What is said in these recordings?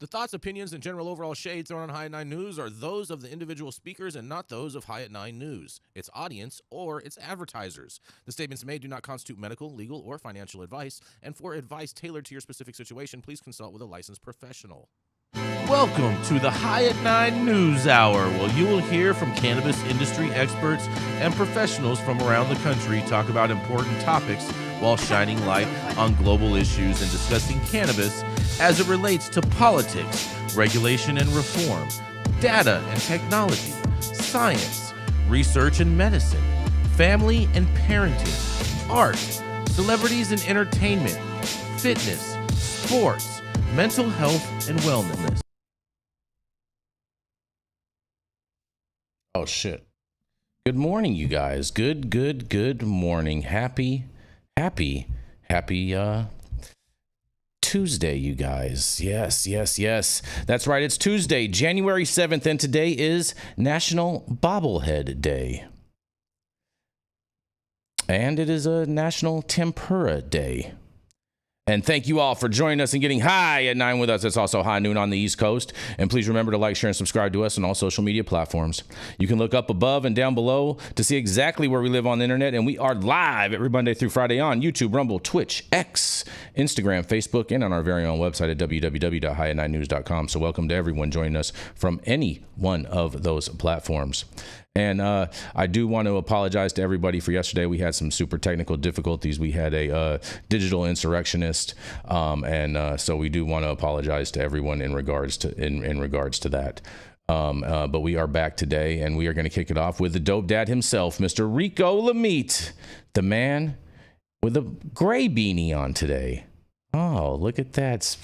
The thoughts, opinions, and general overall shade thrown on High at 9 News are those of the individual speakers and not those of High at 9 News, its audience, or its advertisers. The statements made do not constitute medical, legal, or financial advice, and for advice tailored to your specific situation, please consult with a licensed professional. Welcome to the High at 9 News Hour, where you will hear from cannabis industry experts and professionals from around the country talk about important topics while shining light on global issues and discussing cannabis as it relates to politics, regulation and reform, data and technology, science, research and medicine, family and parenting, art, celebrities and entertainment, fitness, sports, mental health, and wellness. Oh, shit. Good morning, you guys. Good morning. Happy Tuesday, you guys. Yes. That's right. It's Tuesday, January 7th, and today is National Bobblehead Day. And it is a National Tempura Day. And thank you all for joining us and getting high at 9 with us. It's also high noon on the East Coast. And please remember to like, share, and subscribe to us on all social media platforms. You can look up above and down below to see exactly where we live on the internet. And we are live every Monday through Friday on YouTube, Rumble, Twitch, X, Instagram, Facebook, and on our very own website at www.highat9news.com. So welcome to everyone joining us from any one of those platforms. And I do want to apologize to everybody for yesterday. We had some super technical difficulties. We had a digital insurrectionist, and so we do want to apologize to everyone in regards to that. But we are back today, and we are going to kick it off with the dope dad himself, Mr. Rico Lamitte, the man with a gray beanie on today. Oh, look at that! It's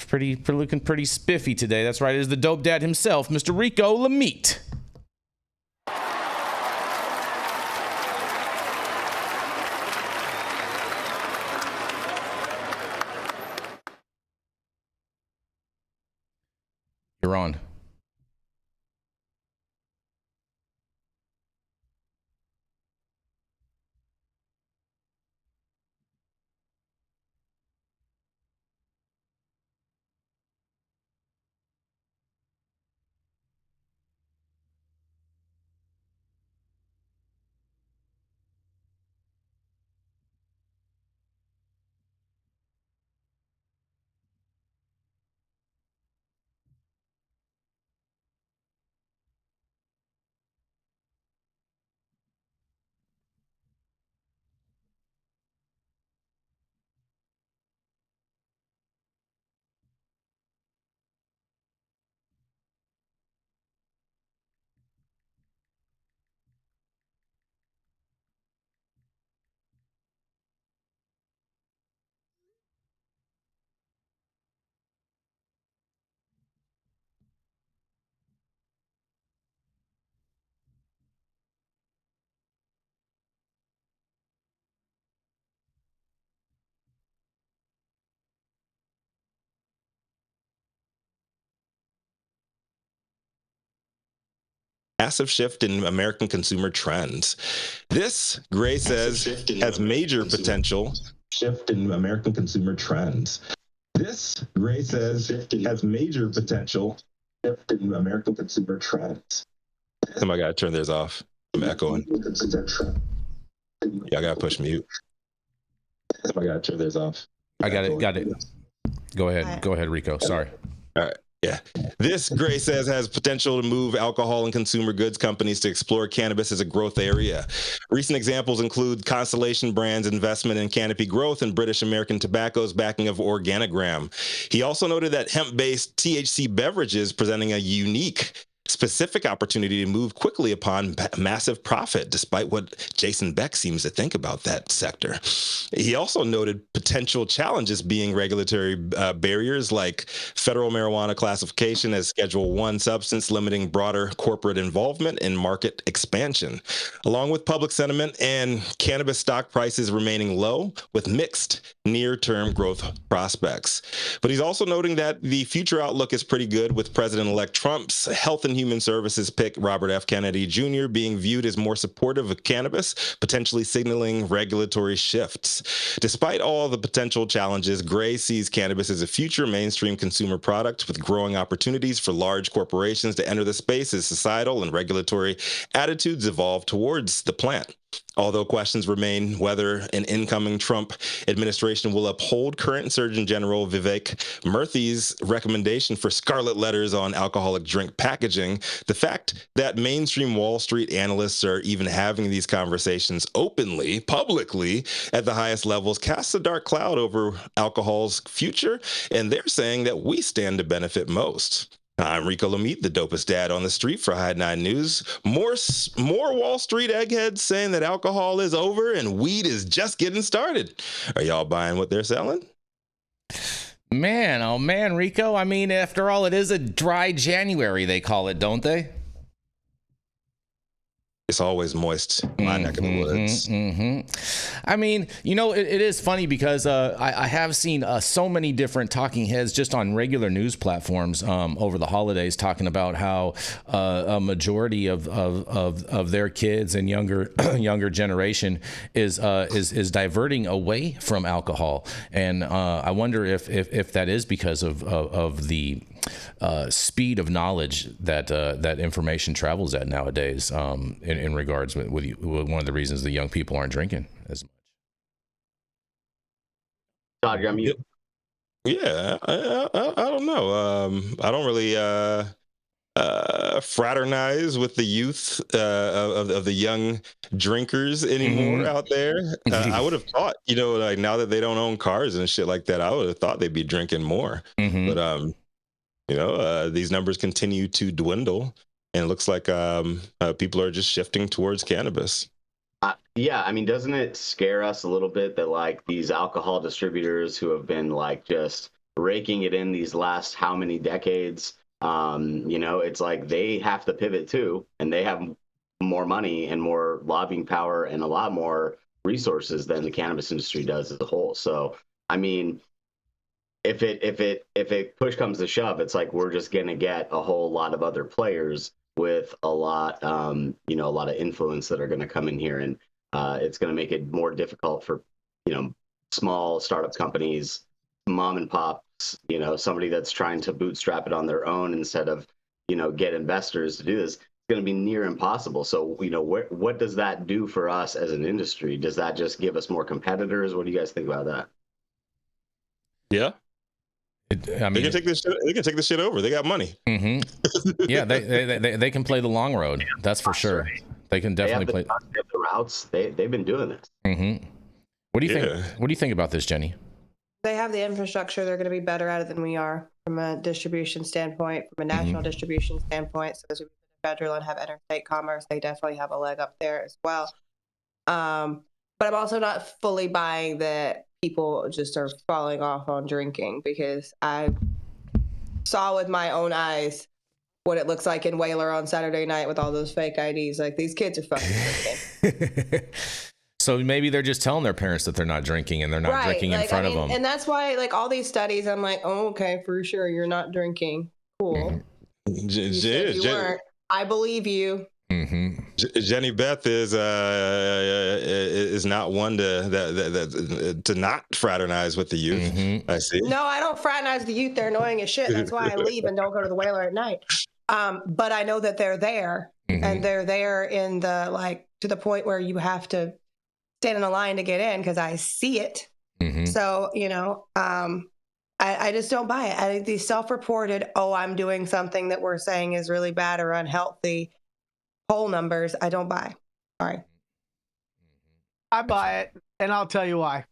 looking pretty spiffy today. That's right. It is the dope dad himself, Mr. Rico Lamitte. You're on. Massive shift in American consumer trends. This, Gray says, has major potential. Shift in American consumer trends. This, Gray says, has major potential. Shift in American consumer trends. Somebody got to turn theirs off. I'm echoing. Y'all got to push mute. Somebody got to turn theirs off. I got it. Go ahead, Rico. Sorry. All right. Yeah. This, Gray says, has potential to move alcohol and consumer goods companies to explore cannabis as a growth area. Recent examples include Constellation Brands' investment in Canopy Growth and British American Tobacco's backing of Organigram. He also noted that hemp-based THC beverages presenting a unique specific opportunity to move quickly upon massive profit, despite what Jason Beck seems to think about that sector. He also noted potential challenges being regulatory barriers like federal marijuana classification as Schedule I substance, limiting broader corporate involvement in market expansion, along with public sentiment and cannabis stock prices remaining low with mixed near-term growth prospects. But he's also noting that the future outlook is pretty good, with President-elect Trump's health and and Human Services pick Robert F. Kennedy Jr. being viewed as more supportive of cannabis, potentially signaling regulatory shifts. Despite all the potential challenges, Gray sees cannabis as a future mainstream consumer product with growing opportunities for large corporations to enter the space as societal and regulatory attitudes evolve towards the plant. Although questions remain whether an incoming Trump administration will uphold current Surgeon General Vivek Murthy's recommendation for scarlet letters on alcoholic drink packaging, the fact that mainstream Wall Street analysts are even having these conversations openly, publicly, at the highest levels casts a dark cloud over alcohol's future, and they're saying that we stand to benefit most. I'm Rico Lamitte, the dopest dad on the street for High 9 News. More Wall Street eggheads saying that alcohol is over and weed is just getting started. Are y'all buying what they're selling? Man, oh man, Rico. I mean, after all, it is a dry January, they call it, don't they? It's always moist in my neck of the woods. I mean, you know, it is funny because I have seen so many different talking heads just on regular news platforms over the holidays talking about how a majority of their kids and younger generation is diverting away from alcohol, and I wonder if that is because of the speed of knowledge that information travels at nowadays. In regards with one of the reasons the young people aren't drinking as much. Todd, you're on mute. Yeah, I don't know. I don't really fraternize with the youth of the young drinkers anymore out there. I would have thought, you know, like now that they don't own cars and shit like that, I would have thought they'd be drinking more. But you know, these numbers continue to dwindle. And it looks like people are just shifting towards cannabis. Yeah, I mean, doesn't it scare us a little bit that like these alcohol distributors who have been like just raking it in these last how many decades, you know, it's like they have to pivot too, and they have more money and more lobbying power and a lot more resources than the cannabis industry does as a whole. So, I mean, if it push comes to shove, it's like we're just gonna get a whole lot of other players with a lot, you know, a lot of influence that are going to come in here, and it's going to make it more difficult for, you know, small startup companies, mom and pops, you know, somebody that's trying to bootstrap it on their own instead of, you know, get investors to do this. It's going to be near impossible. So, you know, what does that do for us as an industry? Does that just give us more competitors? What do you guys think about that? Yeah. I mean, they can take this shit over. They got money. Yeah, they can play the long road. That's for sure. Right. They can definitely play the routes. They've been doing this. What do you think? What do you think about this, Jenny? They have the infrastructure. They're going to be better at it than we are from a distribution standpoint, from a national distribution standpoint. So as we federal and have interstate commerce, they definitely have a leg up there as well. But I'm also not fully buying that people just are falling off on drinking, because I saw with my own eyes what it looks like in Whaler on Saturday night with all those fake IDs. Like, these kids are fucking drinking. So maybe they're just telling their parents that they're not drinking, and they're not drinking in front of them. And that's why, like, all these studies, I'm like, oh, okay, for sure, you're not drinking. Cool. You weren't. I believe you. Jenny Beth is not one to not fraternize with the youth. I see. No, I don't fraternize the youth. They're annoying as shit. That's why I leave and don't go to the Whaler at night. But I know that they're there, and they're there in the, like, to the point where you have to stand in a line to get in, because I see it. So, you know, I just don't buy it. I think these self-reported, oh, I'm doing something that we're saying is really bad or unhealthy poll numbers, I don't buy. Sorry. I buy it, and I'll tell you why.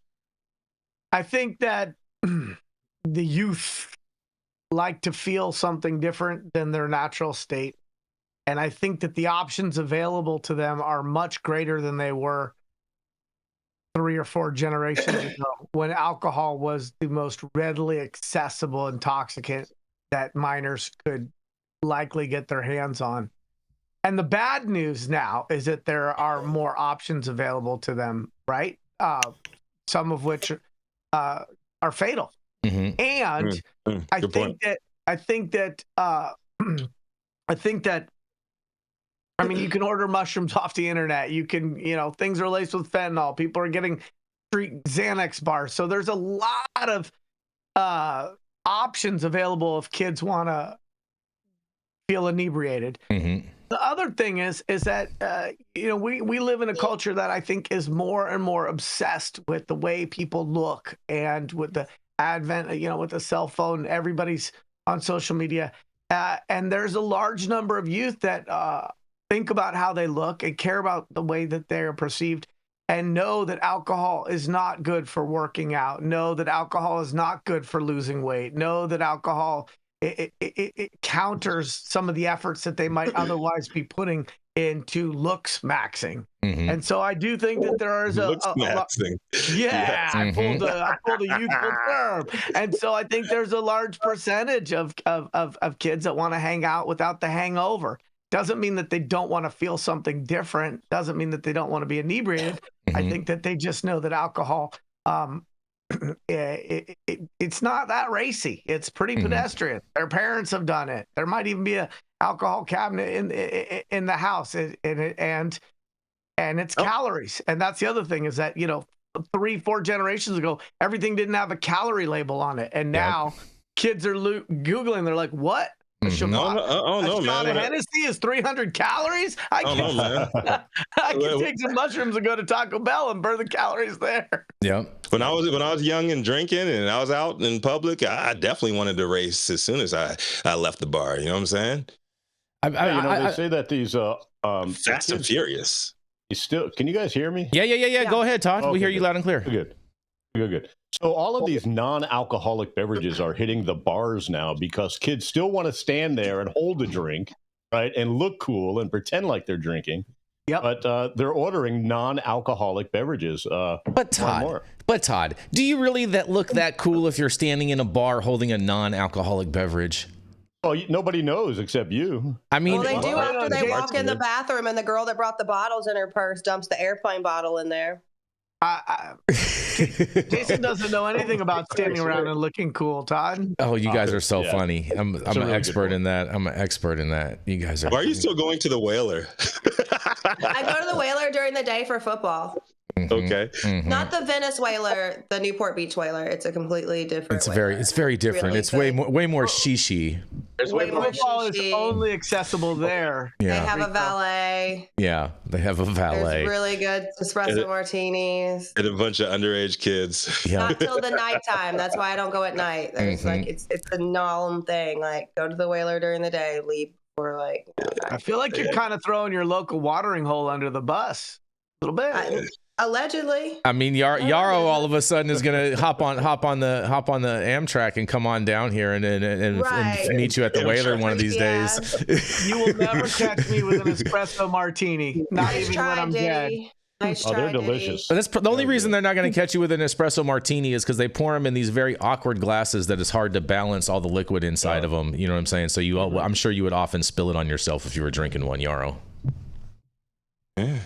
I think that the youth like to feel something different than their natural state. And I think that the options available to them are much greater than they were 3 or 4 generations ago, when alcohol was the most readily accessible intoxicant that minors could likely get their hands on. And the bad news now is that there are more options available to them, right? Some of which are fatal. And I think that I think that, I mean, you can order mushrooms off the internet. You can, things are laced with fentanyl. People are getting street Xanax bars. So there's a lot of options available if kids want to feel inebriated. Mm-hmm. The other thing is that, we live in a culture that I think is more and more obsessed with the way people look, and with the advent, with the cell phone, everybody's on social media. And there's a large number of youth that think about how they look and care about the way that they're perceived, and know that alcohol is not good for working out, know that alcohol is not good for losing weight, know that alcohol it counters some of the efforts that they might otherwise be putting into looks maxing. Mm-hmm. And so I do think that there is Looks maxing. Yeah, Mm-hmm. I pulled a youthful term. And so I think there's a large percentage of kids that want to hang out without the hangover. Doesn't mean that they don't want to feel something different. Doesn't mean that they don't want to be inebriated. Mm-hmm. I think that they just know that alcohol, it's not that racy. It's pretty pedestrian. Their parents have done it. There might even be a alcohol cabinet in the house, and it's calories. And that's the other thing, is that 3-4 generations ago, everything didn't have a calorie label on it, and now kids are Googling. They're like, what? No, shot man. of Hennessy is 300 calories. I can take some mushrooms and go to Taco Bell and burn the calories there. Yep. When I was young and drinking, and I was out in public, I definitely wanted to race as soon as I left the bar. You know what I'm saying? They say that these Fast and Furious. Can you guys hear me? Yeah. Go ahead, Todd. Okay, we hear you loud and clear. Good. So all of these non-alcoholic beverages are hitting the bars now because kids still want to stand there and hold a drink, right, and look cool and pretend like they're drinking. Yep. But they're ordering non-alcoholic beverages. But Todd, do you really look that cool if you're standing in a bar holding a non-alcoholic beverage? Well, nobody knows except you. I mean, Well, they do after they walk in the bathroom and the girl that brought the bottles in her purse dumps the airplane bottle in there. Jason doesn't know anything about standing around and looking cool, Todd. Oh, you guys are so funny. I'm an really expert in that. I'm an expert in that. You guys are. Why are you still going to the Whaler? I go to the Whaler during the day for football. Okay. Mm-hmm. Not the Venice Whaler, the Newport Beach Whaler. It's a completely different. It's very different. Really it's good. way more shishi. Way more Football is shishi. only accessible there. Yeah. They have a valet. Yeah, they have a valet. There's really good espresso martinis. And a bunch of underage kids. Yeah. Not till the nighttime. That's why I don't go at night. There's like it's a norm thing. Like go to the Whaler during the day, leave for like. I feel like you're kind of throwing your local watering hole under the bus a little bit. Allegedly. I mean, Yarrow all of a sudden is gonna hop on the Amtrak and come on down here and meet you at the Whaler one of these days. You will never catch me with an espresso martini. Not Nice even try, when I'm dead. Diddy. Nice try, They're Diddy. delicious. But that's the only reason they're not going to catch you with an espresso martini is because they pour them in these very awkward glasses that it's hard to balance all the liquid inside of them. You know what I'm saying? So I'm sure you would often spill it on yourself if you were drinking one, Yarrow. Yeah.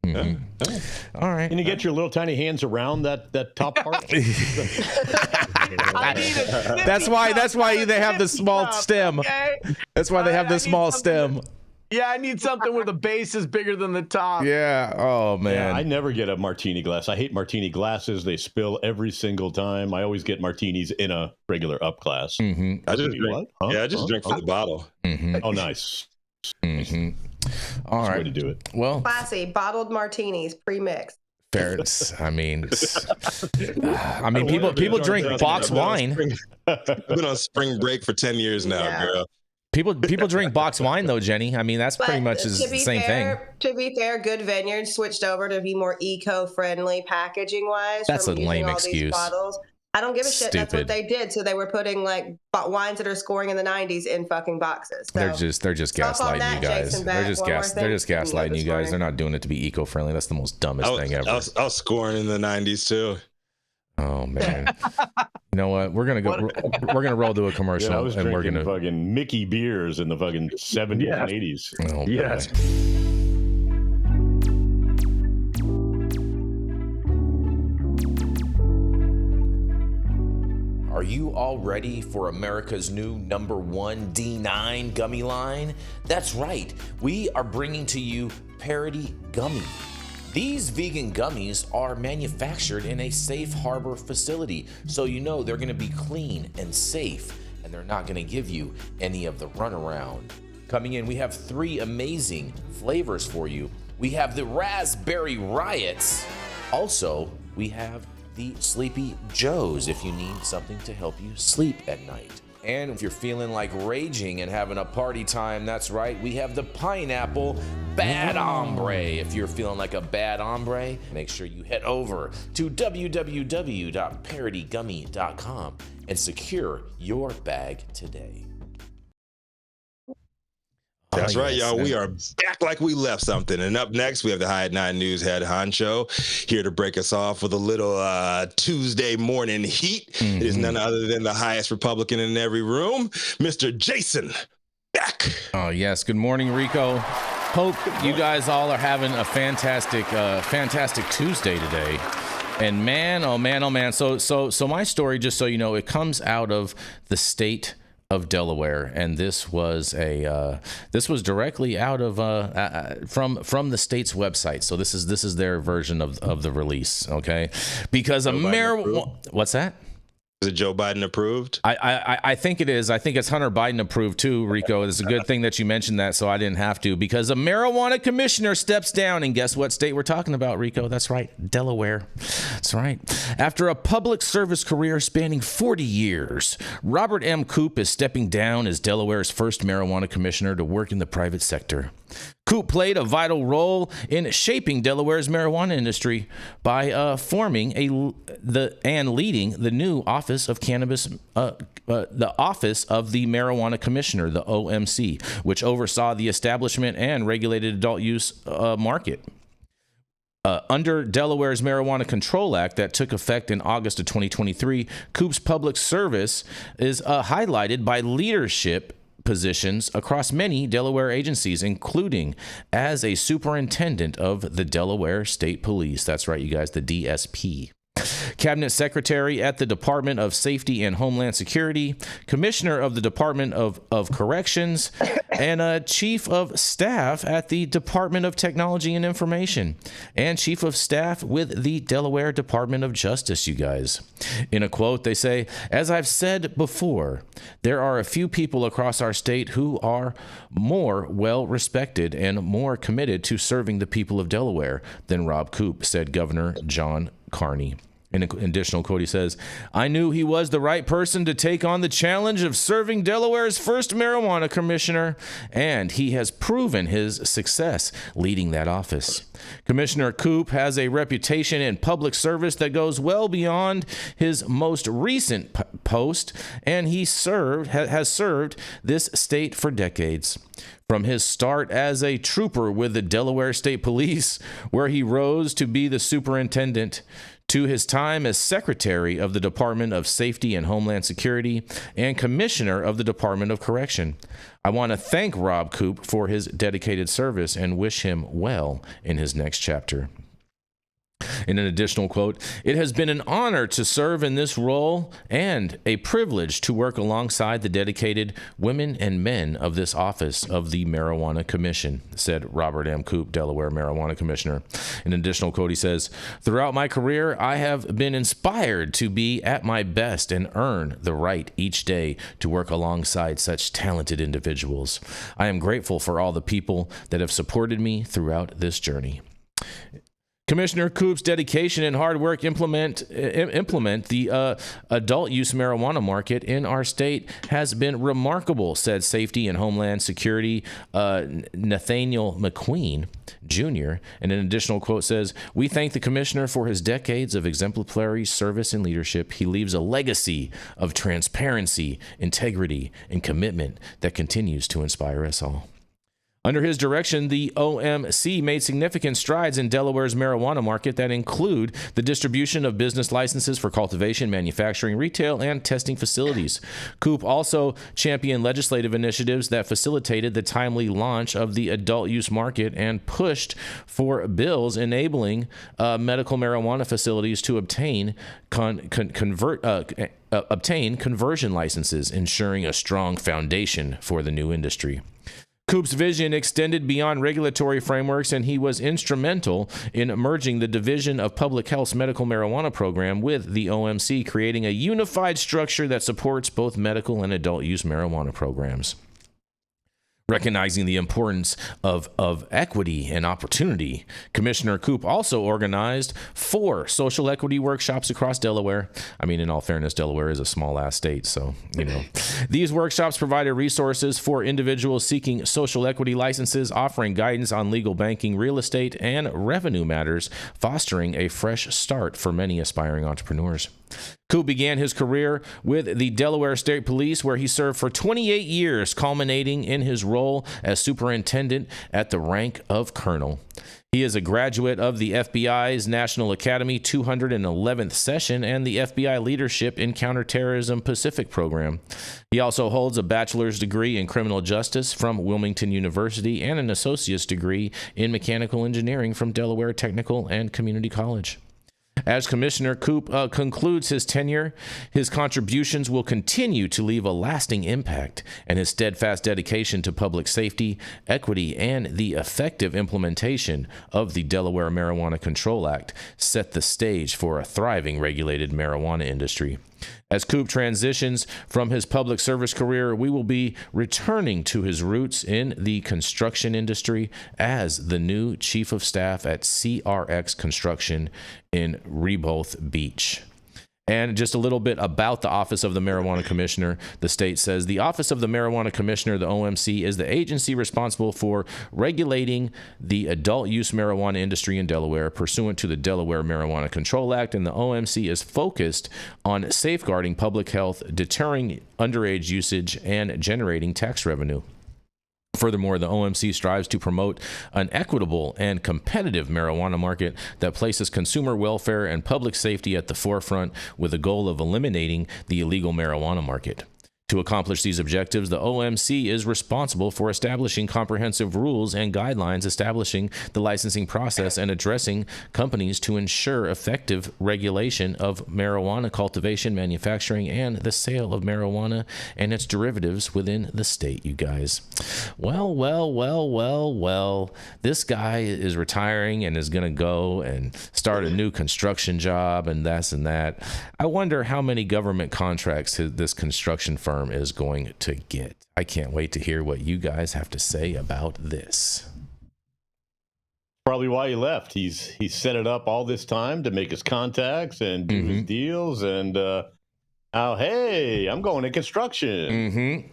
Mm-hmm. All right. Can you get your little tiny hands around that top part? That's why they have the small stem. Okay? That's why they have the small stem. Yeah, I need something where the base is bigger than the top. Yeah. Oh man. Yeah, I never get a martini glass. I hate martini glasses. They spill every single time. I always get martinis in a regular up glass. Mm-hmm. I just drink. I just drink from the bottle. Mm-hmm. Oh, nice. Mm-hmm. All That's the way right. to do it. Well, Classy bottled martinis pre-mixed. fair. I mean, people drink box wine. I've been on spring break for 10 years now, Yeah. girl. People drink box wine though, Jenny. I mean, that's pretty much the same thing. To be fair, Good Vineyards switched over to be more eco-friendly packaging wise. That's a lame excuse. Bottles. I don't give a shit. That's what they did. So they were putting like wines that are scoring in the 90s in fucking boxes. So They're just gaslighting you guys. Jason, They're just gaslighting you guys. They're not doing it to be eco-friendly. That's the most dumbest thing ever. I was scoring in the 90s too. Oh man. You know what? We're gonna roll to a commercial, Yeah, I was and we're drinking gonna fucking Mickey beers in the fucking 70s and 80s. Oh, Yes. Are Are you all ready for America's new #1 D9 gummy line? That's right, we are bringing to you Parody Gummy. These vegan gummies are manufactured in a safe harbor facility, so you know they're gonna be clean and safe, and they're not gonna give you any of the runaround. Coming in, we have 3 amazing flavors for you. We have the Raspberry Riots. Also, we have the Sleepy Joes if you need something to help you sleep at night. And if you're feeling like raging and having a party time, that's right, we have the Pineapple Bad Hombre. If you're feeling like a bad hombre, make sure you head over to www.parodygummy.com and secure your bag today. That's right, y'all. We are back like we left something. And up next, we have the High at 9 News head honcho here to break us off with a little Tuesday morning heat. It is none other than the highest Republican in every room, Mr. Jason Beck. Oh, yes. Good morning, Rico. Hope you guys all are having a fantastic Tuesday today. And man, oh man, oh man. So my story, just so you know, it comes out of the state of Delaware, and this was directly out of from the state's website. So this is their version of the release, okay? Because what's that? Is it Joe Biden approved? I think it is. I think it's Hunter Biden approved too, Rico. It's a good thing that you mentioned that, so I didn't have to, because a marijuana commissioner steps down, and guess what state we're talking about, Rico? That's right, Delaware. That's right. After a public service career spanning 40 years, Robert M. Koop is stepping down as Delaware's first marijuana commissioner to work in the private sector. Koop played a vital role in shaping Delaware's marijuana industry by forming and leading the new Office of Cannabis, the Office of the Marijuana Commissioner, the OMC, which oversaw the establishment and regulated adult use market. Under Delaware's Marijuana Control Act that took effect in August of 2023, Koop's public service is highlighted by leadership positions across many Delaware agencies, including as a superintendent of the Delaware State Police. That's right, you guys, the DSP. Cabinet Secretary at the Department of Safety and Homeland Security, Commissioner of the Department of Corrections, and Chief of Staff at the Department of Technology and Information, and Chief of Staff with the Delaware Department of Justice, you guys. In a quote, they say, "As I've said before, there are a few people across our state who are more well-respected and more committed to serving the people of Delaware than Rob Koop," said Governor John Carney. In an additional quote, he says, "I knew he was the right person to take on the challenge of serving Delaware's first marijuana commissioner, and he has proven his success leading that office. Commissioner Koop has a reputation in public service that goes well beyond his most recent post, and he has served this state for decades. From his start as a trooper with the Delaware State Police, where he rose to be the superintendent, to his time as Secretary of the Department of Safety and Homeland Security and Commissioner of the Department of Correction. I want to thank Rob Koop for his dedicated service and wish him well in his next chapter." In an additional quote, "It has been an honor to serve in this role and a privilege to work alongside the dedicated women and men of this office of the Marijuana Commission," said Robert M. Koop, Delaware Marijuana Commissioner. In an additional quote, he says, "Throughout my career, I have been inspired to be at my best and earn the right each day to work alongside such talented individuals. I am grateful for all the people that have supported me throughout this journey." Commissioner Koop's dedication and hard work implement the adult use marijuana market in our state has been remarkable, said Safety and Homeland Security Nathaniel McQueen Jr. And an additional quote says, "We thank the commissioner for his decades of exemplary service and leadership. He leaves a legacy of transparency, integrity, and commitment that continues to inspire us all." Under his direction, the OMC made significant strides in Delaware's marijuana market that include the distribution of business licenses for cultivation, manufacturing, retail, and testing facilities. Coop also championed legislative initiatives that facilitated the timely launch of the adult use market and pushed for bills enabling medical marijuana facilities to obtain conversion licenses, ensuring a strong foundation for the new industry. Coop's vision extended beyond regulatory frameworks, and he was instrumental in merging the Division of Public Health's medical marijuana program with the OMC, creating a unified structure that supports both medical and adult use marijuana programs. Recognizing the importance of equity and opportunity, Commissioner Coop also organized 4 social equity workshops across Delaware. I mean, in all fairness, Delaware is a small-ass state, so, you know. These workshops provided resources for individuals seeking social equity licenses, offering guidance on legal banking, real estate, and revenue matters, fostering a fresh start for many aspiring entrepreneurs. Coop began his career with the Delaware State Police, where he served for 28 years, culminating in his role as superintendent at the rank of colonel. He is a graduate of the FBI's National Academy 211th session and the FBI Leadership in Counterterrorism Pacific program. He also holds a bachelor's degree in criminal justice from Wilmington University and an associate's degree in mechanical engineering from Delaware Technical and Community College. As Commissioner Coop concludes his tenure, his contributions will continue to leave a lasting impact, and his steadfast dedication to public safety, equity, and the effective implementation of the Delaware Marijuana Control Act set the stage for a thriving regulated marijuana industry. As Coop transitions from his public service career, we will be returning to his roots in the construction industry as the new Chief of Staff at CRX Construction in Reboth Beach. And just a little bit about the Office of the Marijuana Commissioner. The state says the Office of the Marijuana Commissioner, the OMC, is the agency responsible for regulating the adult use marijuana industry in Delaware pursuant to the Delaware Marijuana Control Act, and the OMC is focused on safeguarding public health, deterring underage usage, and generating tax revenue. Furthermore, the OMC strives to promote an equitable and competitive marijuana market that places consumer welfare and public safety at the forefront with the goal of eliminating the illegal marijuana market. To accomplish these objectives, the OMC is responsible for establishing comprehensive rules and guidelines, establishing the licensing process, and addressing companies to ensure effective regulation of marijuana cultivation, manufacturing, and the sale of marijuana and its derivatives within the state, you guys. Well, this guy is retiring and is going to go and start a new construction job and this and that. I wonder how many government contracts this construction firm is going to get. I can't wait to hear what you guys have to say about this. Probably why he left. He's set it up all this time to make his contacts and do his deals, and hey, I'm going to construction.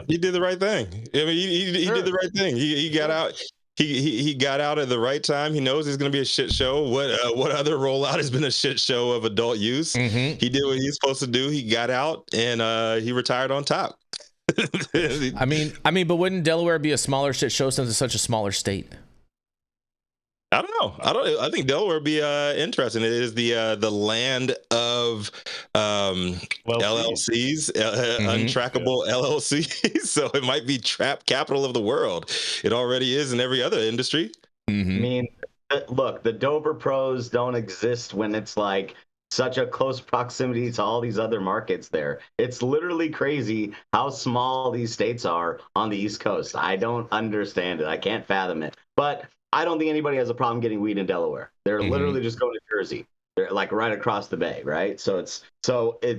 He did the right thing. I mean, he did the right thing. He got out. He got out at the right time. He knows it's going to be a shit show. What other rollout has been a shit show of adult use? He did what he was supposed to do. He got out and he retired on top. I mean, but wouldn't Delaware be a smaller shit show since it's such a smaller state? I don't know. I think Delaware would be interesting. It is the land of LLCs, untrackable LLCs. So it might be trap capital of the world. It already is in every other industry. I mean, look, the Dover pros don't exist when it's like such a close proximity to all these other markets there. It's literally crazy how small these states are on the East Coast. I don't understand it. I can't fathom it. But I don't think anybody has a problem getting weed in Delaware. They're literally just going to Jersey. They're like right across the bay, right? So it's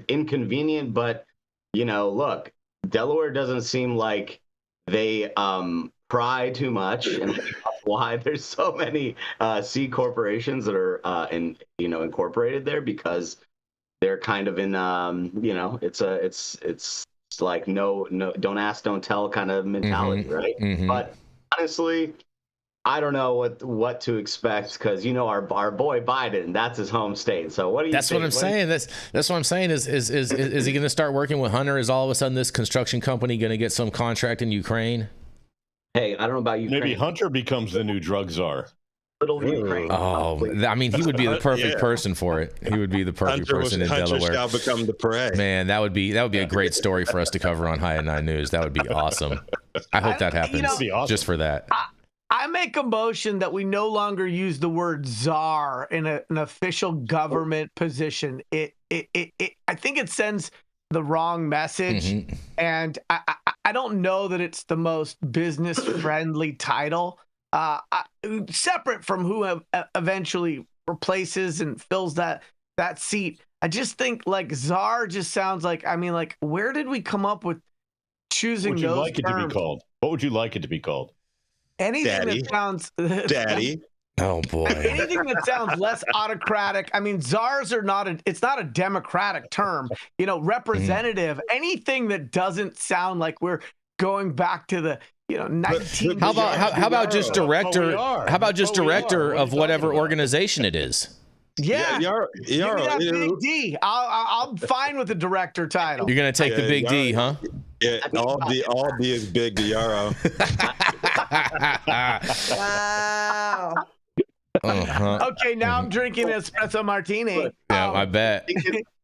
inconvenient, but look, Delaware doesn't seem like they pry too much, and that's why there's so many C corporations that are incorporated there, because they're kind of in it's like no don't ask, don't tell kind of mentality, right? But honestly, I don't know what to expect, because our boy Biden, that's his home state. So what do you? That's what I'm saying. That's what I'm saying. Is he going to start working with Hunter? Is all of a sudden this construction company going to get some contract in Ukraine? Hey, I don't know about Ukraine. Maybe Hunter becomes the new drug czar. Little Ukraine. Oh, I mean, he would be the perfect person for it. He would be the perfect person in Hunter Delaware. shall become the prey. Man, that would be a great story for us to cover on High at 9 News. That would be awesome. I hope that happens just for that. I make a motion that we no longer use the word czar in an official government position. I think it sends the wrong message, and I don't know that it's the most business friendly title. Separate from who eventually replaces and fills that seat, I just think like czar just sounds like, I mean, like, where did we come up with choosing those terms? What would you like it to be called? What would you like it to be called? Anything Daddy. that sounds Daddy. Oh boy. Anything that sounds less autocratic. I mean, czars are it's not a democratic term. You know, representative. Anything that doesn't sound like we're going back to the 19. How about just director? How about just director of whatever organization it is? Yeah, Yarrow, give me that big D. I'm fine with the director title. You're gonna take the big D, huh? Yeah, all D is big to Yarrow. Wow. Okay, now I'm drinking an espresso martini. Yeah, I bet.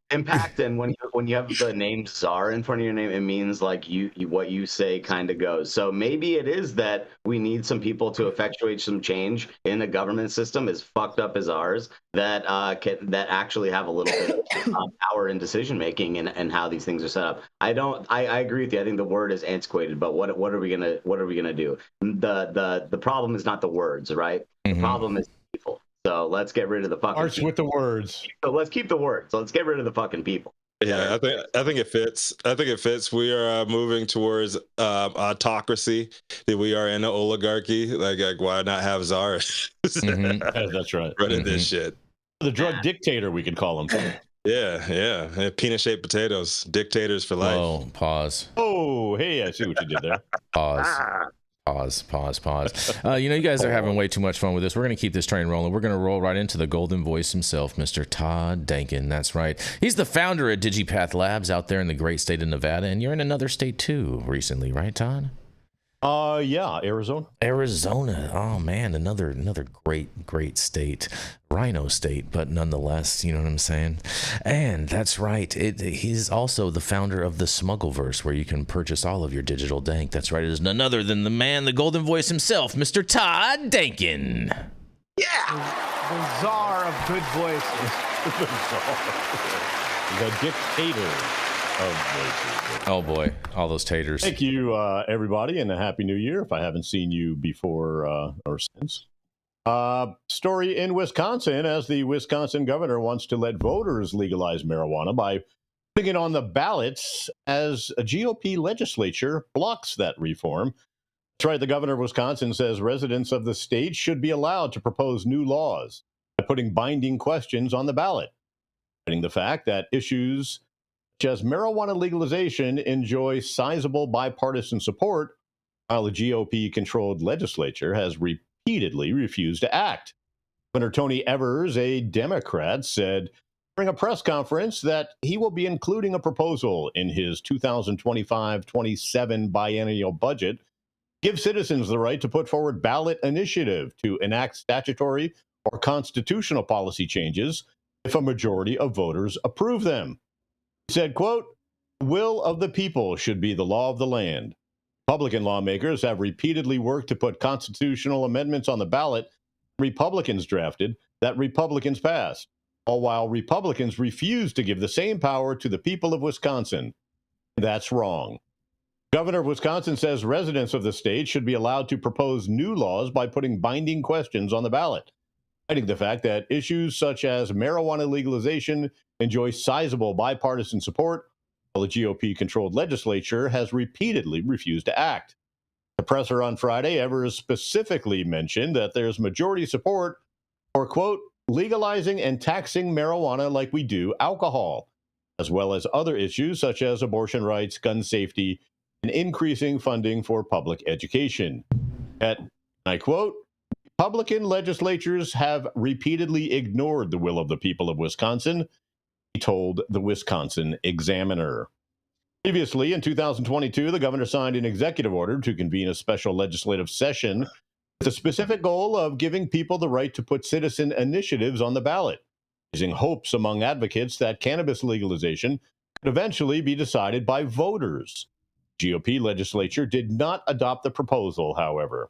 Impact, and when you have the name czar in front of your name, it means like you what you say kind of goes. So maybe it is that we need some people to effectuate some change in the government system, as fucked up as ours, that that actually have a little bit of power in decision making and how these things are set up. I agree with you. I think the word is antiquated, but what are we gonna do? The problem is not the words, right? The problem is people. So let's get rid of the fucking Arts with the words. So let's keep the words. Let's get rid of the fucking people. Yeah, I think it fits. I think it fits. We are moving towards autocracy. That we are in an oligarchy. Like why not have czars? That's right. Running this shit. The drug dictator, we could call him. Yeah. Peanut-shaped potatoes. Dictators for life. Oh, pause. Oh, hey, I see what you did there. Pause. You guys are having way too much fun with this. We're going to keep this train rolling. We're going to roll right into the golden voice himself, Mr. Todd Denkin. That's right. He's the founder of Digipath Labs out there in the great state of Nevada, and you're in another state too recently, right, Todd? Yeah, Arizona. Oh man, another great state, Rhino State, but nonetheless, you know what I'm saying. And that's right. He's also the founder of the Smuggleverse, where you can purchase all of your digital dank. That's right. It is none other than the man, the golden voice himself, Mr. Todd Denkin. Yeah, the czar of good voices. The dictator of voices. Oh boy, all those taters. Thank you, everybody, and a happy new year if I haven't seen you before or since. Story in Wisconsin, as the Wisconsin governor wants to let voters legalize marijuana by putting it on the ballots as a GOP legislature blocks that reform. That's right, the governor of Wisconsin says residents of the state should be allowed to propose new laws by putting binding questions on the ballot, citing the fact that issues such as marijuana legalization enjoy sizable bipartisan support, while the GOP-controlled legislature has repeatedly refused to act. Governor Tony Evers, a Democrat, said during a press conference that he will be including a proposal in his 2025-27 biennial budget to give citizens the right to put forward ballot initiative to enact statutory or constitutional policy changes if a majority of voters approve them. He said, quote, "The will of the people should be the law of the land. Republican lawmakers have repeatedly worked to put constitutional amendments on the ballot Republicans drafted that Republicans passed, all while Republicans refuse to give the same power to the people of Wisconsin. That's wrong." Governor of Wisconsin says residents of the state should be allowed to propose new laws by putting binding questions on the ballot, citing the fact that issues such as marijuana legalization enjoy sizable bipartisan support, while the GOP-controlled legislature has repeatedly refused to act. The presser on Friday, Evers specifically mentioned that there's majority support for, quote, legalizing and taxing marijuana like we do alcohol, as well as other issues such as abortion rights, gun safety, and increasing funding for public education. And I quote, "Republican legislatures have repeatedly ignored the will of the people of Wisconsin," he told the Wisconsin Examiner. Previously, in 2022, the governor signed an executive order to convene a special legislative session with the specific goal of giving people the right to put citizen initiatives on the ballot, raising hopes among advocates that cannabis legalization could eventually be decided by voters. GOP legislature did not adopt the proposal, however.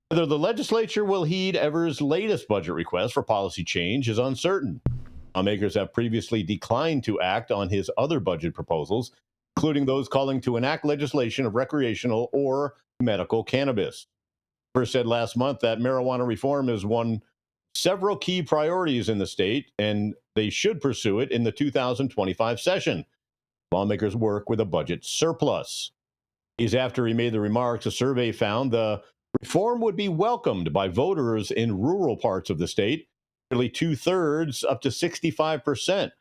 Whether the legislature will heed Evers' latest budget request for policy change is uncertain. Lawmakers have previously declined to act on his other budget proposals, including those calling to enact legislation of recreational or medical cannabis. Evers said last month that marijuana reform is one several key priorities in the state, and they should pursue it in the 2025 session. Lawmakers work with a budget surplus. Days after he made the remarks, a survey found the reform would be welcomed by voters in rural parts of the state. Nearly 2/3, up to 65%.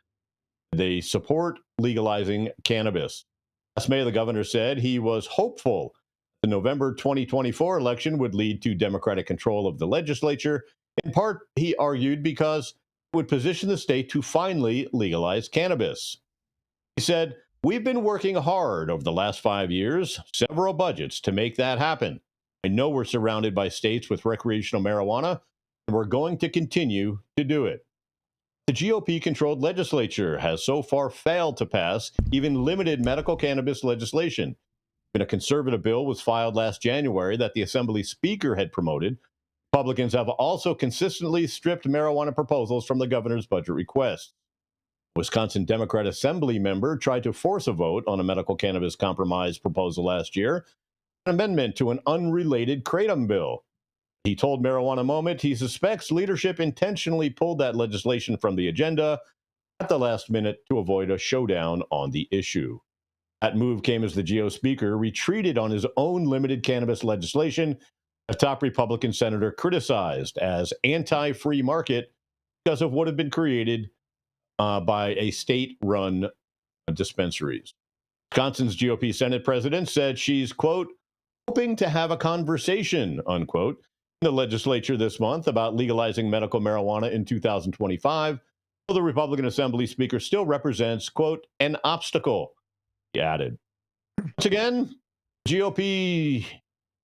They support legalizing cannabis. Last May, the governor said he was hopeful the November 2024 election would lead to Democratic control of the legislature. In part, he argued, because it would position the state to finally legalize cannabis. He said, "We've been working hard over the last 5 years, several budgets, to make that happen. I know we're surrounded by states with recreational marijuana, and we're going to continue to do it." The GOP-controlled legislature has so far failed to pass even limited medical cannabis legislation. When a conservative bill was filed last January that the Assembly Speaker had promoted, Republicans have also consistently stripped marijuana proposals from the governor's budget request. Wisconsin Democrat Assembly member tried to force a vote on a medical cannabis compromise proposal last year, an amendment to an unrelated kratom bill. He told Marijuana Moment he suspects leadership intentionally pulled that legislation from the agenda at the last minute to avoid a showdown on the issue. That move came as the GO Speaker retreated on his own limited cannabis legislation, a top Republican senator criticized as anti-free market because of what had been created by a state-run dispensaries. Wisconsin's GOP Senate president said she's, quote, hoping to have a conversation, unquote, in the legislature this month about legalizing medical marijuana in 2025, though the Republican Assembly Speaker still represents, quote, an obstacle, he added. Once again, GOP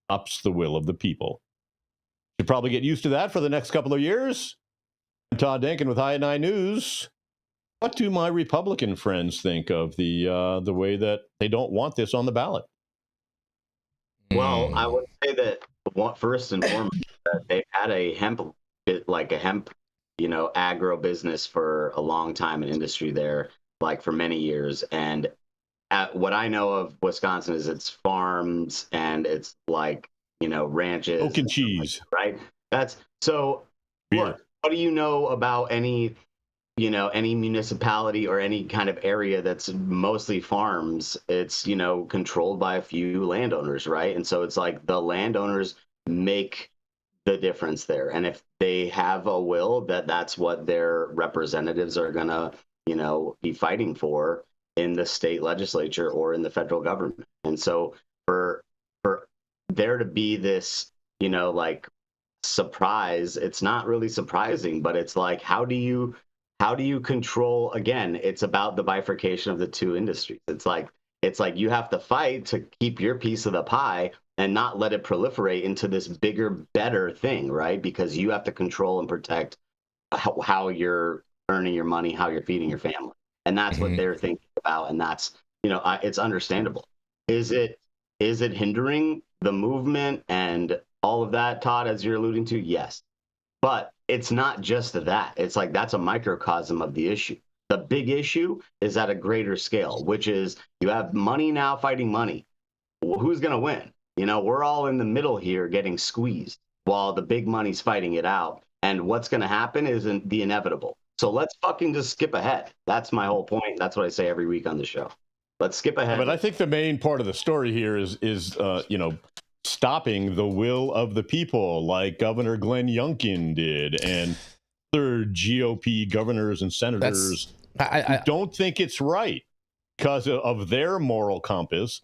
ups the will of the people. Should probably get used to that for the next couple of years. I'm Todd Denkin with High at 9 News. What do my Republican friends think of the way that they don't want this on the ballot? Well, I would say that first and foremost, that they've had a hemp, agro business for a long time in industry there, like for many years. And what I know of Wisconsin is it's farms and it's like, ranches. Oak and cheese. Right? That's so. What do you know about any municipality or any kind of area that's mostly farms? It's, controlled by a few landowners, right? And so it's like the landowners make the difference there. And if they have a will that's what their representatives are going to, be fighting for in the state legislature or in the federal government. And so for there to be this, surprise, it's not really surprising, but it's like, how do you control? Again, it's about the bifurcation of the two industries. It's like you have to fight to keep your piece of the pie and not let it proliferate into this bigger, better thing, right? Because you have to control and protect how you're earning your money, how you're feeding your family. And that's what they're thinking about. And that's, it's understandable. Is it hindering the movement and all of that, Todd, as you're alluding to? Yes. But it's not just that. It's like that's a microcosm of the issue. The big issue is at a greater scale, which is you have money now fighting money. Well, who's going to win? We're all in the middle here getting squeezed while the big money's fighting it out. And what's going to happen isn't the inevitable. So let's fucking just skip ahead. That's my whole point. That's what I say every week on the show. Let's skip ahead. But I think the main part of the story here is stopping the will of the people, like Governor Glenn Youngkin did, and other GOP governors and senators. I don't think it's right because of their moral compass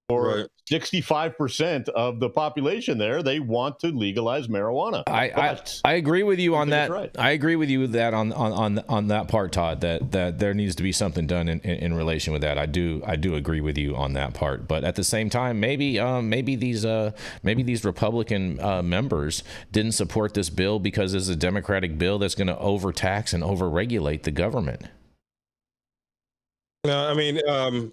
or 65% of the population there, they want to legalize marijuana. I agree with you on that. Right. I agree with you that on that part, Todd, that there needs to be something done in relation with that. I do agree with you on that part. But at the same time, maybe these Republican members didn't support this bill because it's a Democratic bill that's going to overtax and overregulate the government. No, I mean,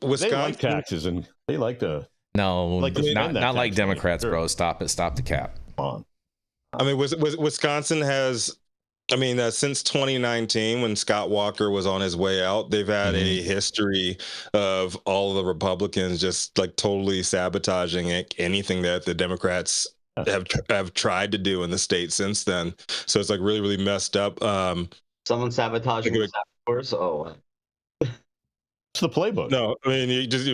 Wisconsin. They like taxes and they like to. No, like to not like Democrats, sure. bro. Stop it. Stop the cap. Come on. I mean, Wisconsin has, I mean, since 2019, when Scott Walker was on his way out, they've had a history of all of the Republicans just like totally sabotaging anything that the Democrats have tried to do in the state since then. So it's like really, really messed up. Someone sabotaging the course. Oh. It's the playbook. No, I mean, you just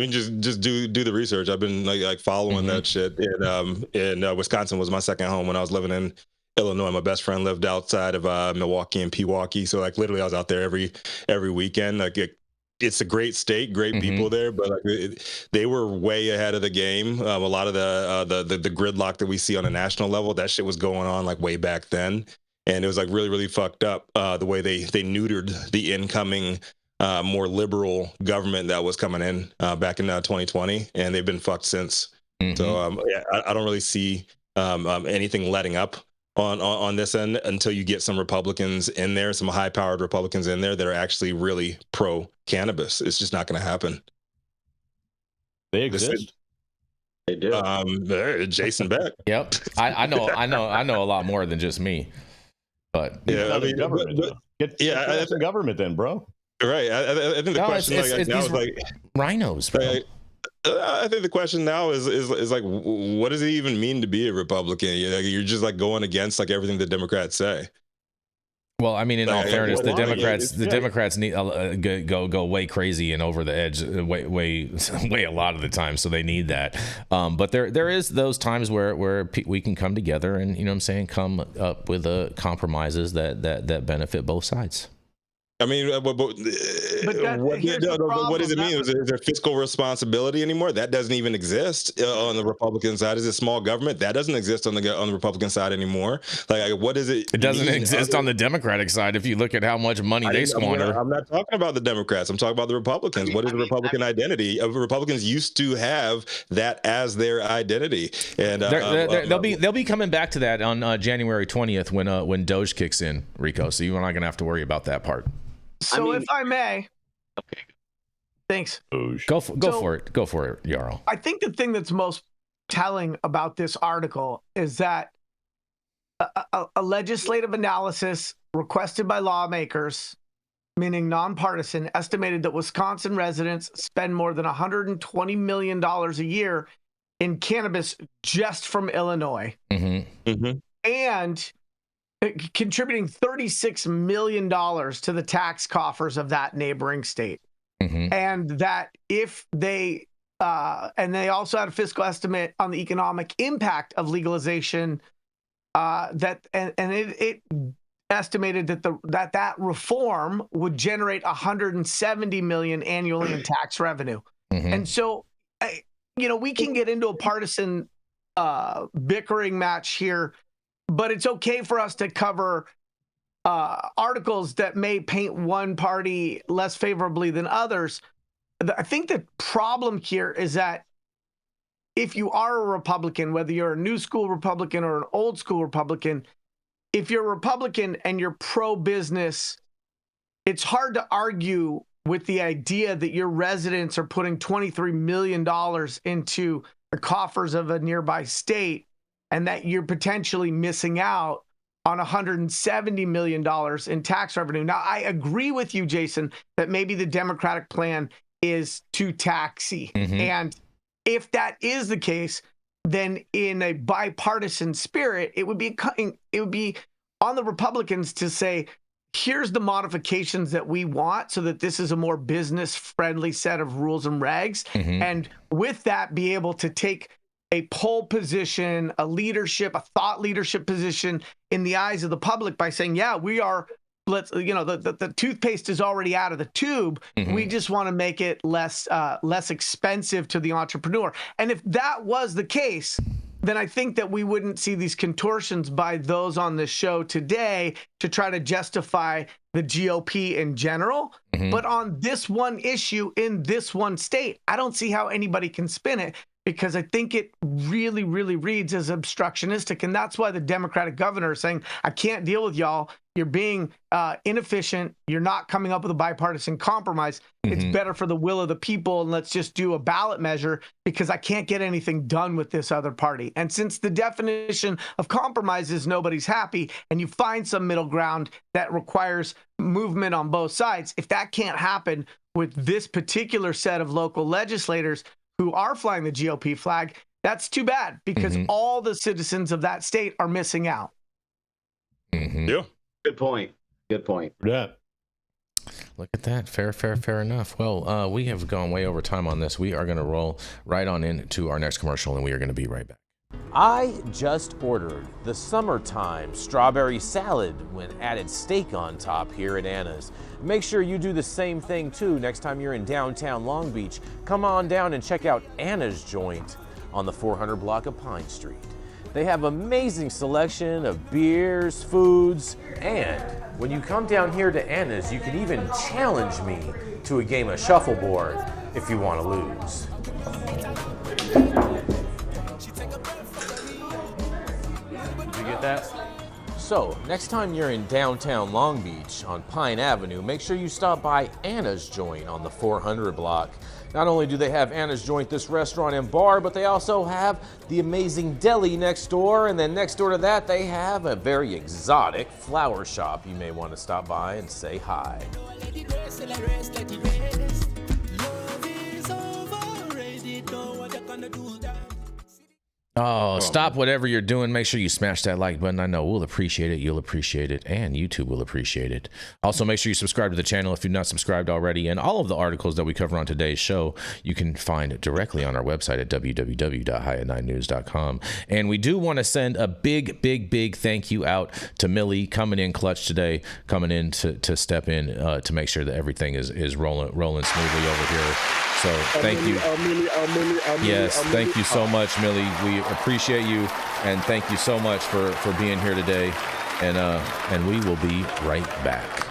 do the research. I've been like following that shit. And Wisconsin was my second home when I was living in Illinois. My best friend lived outside of Milwaukee and Pewaukee, so like literally I was out there every weekend. Like it's a great state, great people there, but like they were way ahead of the game. A lot of the gridlock that we see on a national level, that shit was going on like way back then, and it was like really, really fucked up the way they neutered the incoming more liberal government that was coming in back in 2020, and they've been fucked since. So I don't really see anything letting up on this end until you get some Republicans in there, some high-powered Republicans in there that are actually really pro-cannabis. It's just not going to happen. They exist. They do. Jason Beck. Yep. I know a lot more than just me. But yeah, I mean, government. Get some government then, bro. Right. I think the question now is like rhinos, bro. I think the question now is like, what does it even mean to be a Republican? You're just like going against like everything the Democrats say. Well, I mean, in all fairness, the Democrats need go way crazy and over the edge, way a lot of the time. So they need that. But there is those times where we can come together and, you know what I'm saying, come up with compromises that benefit both sides. I mean, what does it mean? Is there fiscal responsibility anymore? That doesn't even exist on the Republican side. Is it small government? That doesn't exist on the Republican side anymore. Like, what is it? It doesn't exist on the Democratic side. If you look at how much money they squander. I'm not talking about the Democrats. I'm talking about the Republicans. What is the Republican identity? Republicans used to have that as their identity, and they'll be coming back to that on January 20th when Doge kicks in, Rico. So you're not going to have to worry about that part. So if I may, okay, thanks. Go for it, Yarrow. I think the thing that's most telling about this article is that a legislative analysis requested by lawmakers, meaning nonpartisan, estimated that Wisconsin residents spend more than $120 million a year in cannabis just from Illinois, and contributing $36 million to the tax coffers of that neighboring state. And that if they, and they also had a fiscal estimate on the economic impact of legalization, it estimated that reform would generate $170 million annually in tax revenue. And so, we can get into a partisan bickering match here, but it's okay for us to cover articles that may paint one party less favorably than others. I think the problem here is that if you are a Republican, whether you're a new school Republican or an old school Republican, if you're a Republican and you're pro-business, it's hard to argue with the idea that your residents are putting $23 million into the coffers of a nearby state, and that you're potentially missing out on $170 million in tax revenue. Now, I agree with you, Jason, that maybe the Democratic plan is too taxy. And if that is the case, then in a bipartisan spirit, it would be on the Republicans to say, here's the modifications that we want so that this is a more business-friendly set of rules and regs. And with that, be able to take a pole position, a thought leadership position in the eyes of the public by saying, yeah, we are let's, the toothpaste is already out of the tube. We just want to make it less expensive to the entrepreneur. And if that was the case, then I think that we wouldn't see these contortions by those on the show today to try to justify the GOP in general. But on this one issue in this one state, I don't see how anybody can spin it, because I think it really, really reads as obstructionistic. And that's why the Democratic governor is saying, I can't deal with y'all. You're being inefficient. You're not coming up with a bipartisan compromise. It's better for the will of the people, and let's just do a ballot measure, because I can't get anything done with this other party. And since the definition of compromise is nobody's happy, and you find some middle ground that requires movement on both sides, if that can't happen with this particular set of local legislators who are flying the GOP flag, that's too bad, because all the citizens of that state are missing out. Yeah. Good point. Good point. Yeah. Look at that. Fair enough. Well, we have gone way over time on this. We are going to roll right on into our next commercial, and we are going to be right back. I just ordered the summertime strawberry salad when added steak on top here at Anna's. Make sure you do the same thing too next time you're in downtown Long Beach. Come on down and check out Anna's joint on the 400 block of Pine Street. They have amazing selection of beers, foods, and when you come down here to Anna's, you can even challenge me to a game of shuffleboard if you want to lose. Did you get that? So, next time you're in downtown Long Beach on Pine Avenue, make sure you stop by Anna's Joint on the 400 block. Not only do they have Anna's Joint, this restaurant and bar, but they also have the amazing deli next door, and then next door to that, they have a very exotic flower shop. You may want to stop by and say hi. Oh, stop whatever you're doing. Make sure you smash that like button. I know we'll appreciate it. You'll appreciate it. And YouTube will appreciate it. Also, make sure you subscribe to the channel if you're not subscribed already. And all of the articles that we cover on today's show, you can find directly on our website at www.highat9news.com. And we do want to send a big thank you out to Millie, coming in clutch today, coming in to step in to make sure that everything is rolling smoothly over here. So thank you. Yes, thank you so much, Millie. We appreciate you, and thank you so much for being here today. And we will be right back.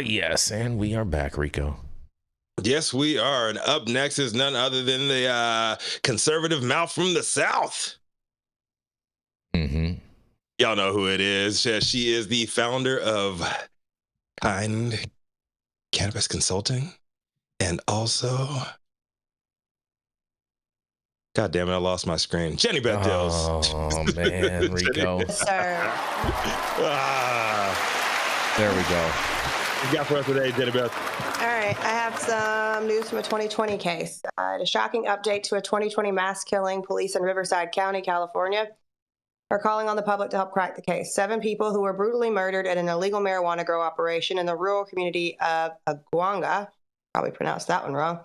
Yes, and we are back, Rico. Yes, we are. And up next is none other than the conservative mouth from the South. Y'all know who it is. She is the founder of Kind Cannabis Consulting, and also, God damn it, I lost my screen. Jenny Beth Dills. Oh man, Rico. Sir. There we go. What you got for us today, Jenny Beth? All right, I have some news from a 2020 case. A shocking update to a 2020 mass killing. Police in Riverside County, California, are calling on the public to help crack the case. 7 people who were brutally murdered at an illegal marijuana grow operation in the rural community of Aguanga. Probably pronounced that one wrong.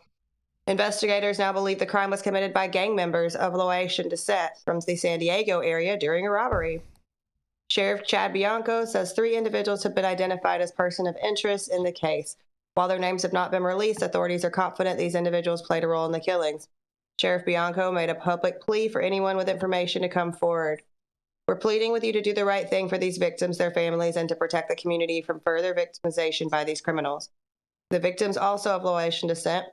Investigators now believe the crime was committed by gang members of Laotian descent from the San Diego area during a robbery. Sheriff Chad Bianco says 3 individuals have been identified as person of interest in the case. While their names have not been released, authorities are confident these individuals played a role in the killings. Sheriff Bianco made a public plea for anyone with information to come forward. We're pleading with you to do the right thing for these victims, their families, and to protect the community from further victimization by these criminals. The victims, also of Laotian descent,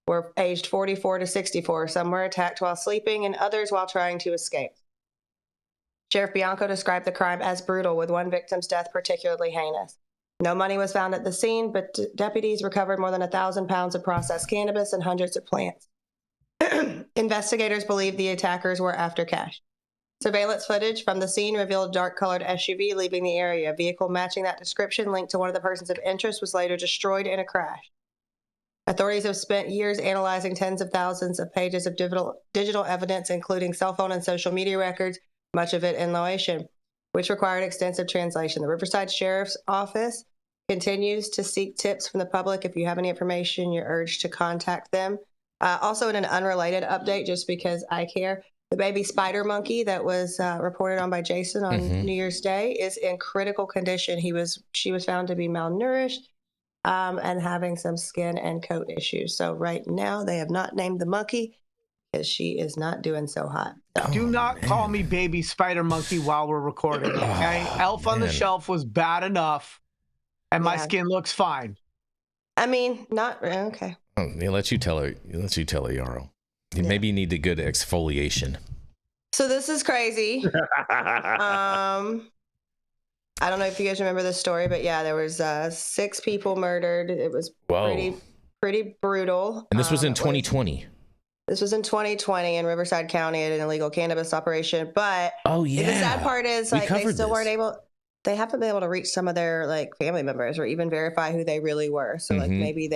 were aged 44 to 64. Some were attacked while sleeping and others while trying to escape. Sheriff Bianco described the crime as brutal, with one victim's death particularly heinous. No money was found at the scene, but deputies recovered more than 1,000 pounds of processed cannabis and hundreds of plants. Investigators believe the attackers were after cash. Surveillance footage from the scene revealed dark-colored SUV leaving the area. A vehicle matching that description linked to one of the persons of interest was later destroyed in a crash. Authorities have spent years analyzing tens of thousands of pages of digital evidence, including cell phone and social media records, much of it in Laotian, which required extensive translation. The Riverside Sheriff's Office continues to seek tips from the public. If you have any information, you're urged to contact them. Also, in an unrelated update, just because I care, the baby spider monkey that was reported on by Jason on New Year's Day is in critical condition. She was found to be malnourished and having some skin and coat issues. So right now, they have not named the monkey because she is not doing so hot. So. Do not call me baby spider monkey while we're recording. Okay, Elf on the Shelf was bad enough, and my skin looks fine. I mean, not okay. Oh, he lets you tell it. Yarrow. Maybe you need a good exfoliation. So this is crazy. I don't know if you guys remember this story, but yeah, there was 6 people murdered. It was pretty brutal. And this was in 2020. This was in 2020 in Riverside County at an illegal cannabis operation. But the sad part is like they still weren't able. They haven't been able to reach some of their like family members or even verify who they really were. So like maybe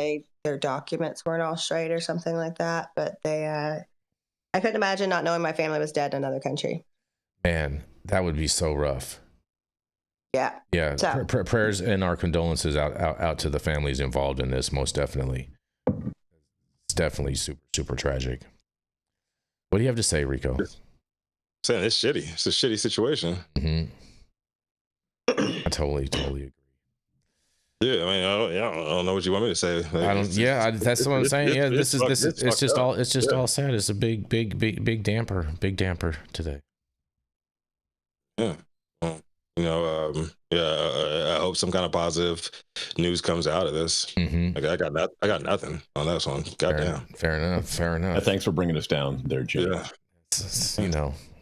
their documents weren't all straight or something like that. But I couldn't imagine not knowing my family was dead in another country. Man, that would be so rough. Yeah. Yeah. So. Prayers and our condolences out to the families involved in this. Most definitely. It's definitely super, super tragic. What do you have to say, Rico? Saying it's shitty. It's a shitty situation. I totally agree. Yeah, I mean, I don't know what you want me to say. Like, that's what I'm saying. Yeah, this is it's just all sad. It's a big damper today. Yeah. I hope some kind of positive news comes out of this. Like, I got nothing on this one. Goddamn. Fair enough. Thanks for bringing us down there, Jim. Yeah.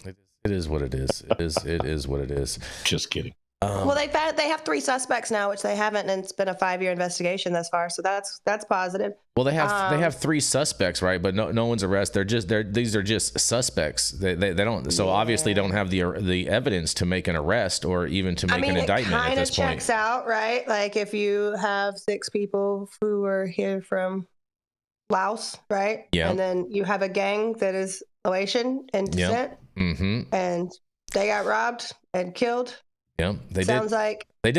It is what it is. It is what it is. Just kidding. Well, they have 3 suspects now, which they haven't, and it's been a 5-year investigation thus far. So that's positive. Well, they have 3 suspects, right? But no one's arrested. These are just suspects. They don't. So obviously don't have the evidence to make an arrest or even to make an indictment at this point. It kind of checks out, right? Like if you have 6 people who are here from Laos, right? Yeah. And then you have a gang that is Laotian in descent, and they got robbed and killed. Yeah, they did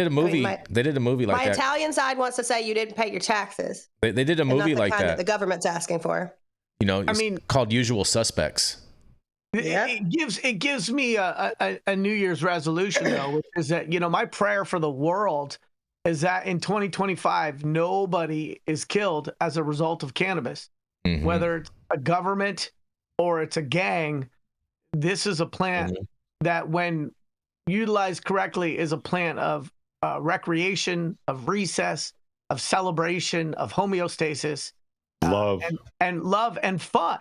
a movie. They did a movie like that. My Italian side wants to say you didn't pay your taxes. They did a movie like that. The government's asking for. Called Usual Suspects. It gives me a New Year's resolution though, which is that my prayer for the world is that in 2025 nobody is killed as a result of cannabis, whether it's a government or it's a gang. This is a plant that, when utilized correctly, is a plant of recreation, of recess, of celebration, of homeostasis, love and fun.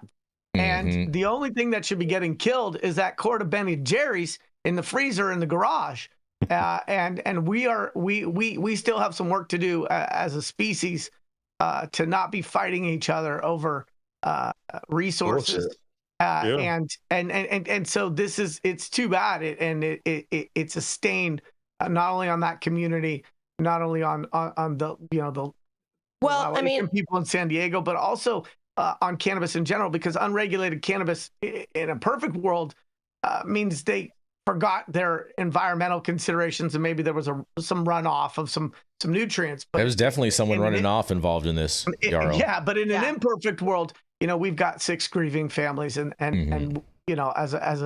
And the only thing that should be getting killed is that quart of Ben & Jerry's in the freezer in the garage. And we still have some work to do as a species to not be fighting each other over resources. And so it's too bad. It's a stain not only on that community, not only on the people in San Diego, but also on cannabis in general, because unregulated cannabis in a perfect world means they forgot their environmental considerations, and maybe there was some runoff of some nutrients. But there was definitely someone running off involved in this, Yarrow. Yeah, but in an imperfect world, we've got 6 grieving families, and as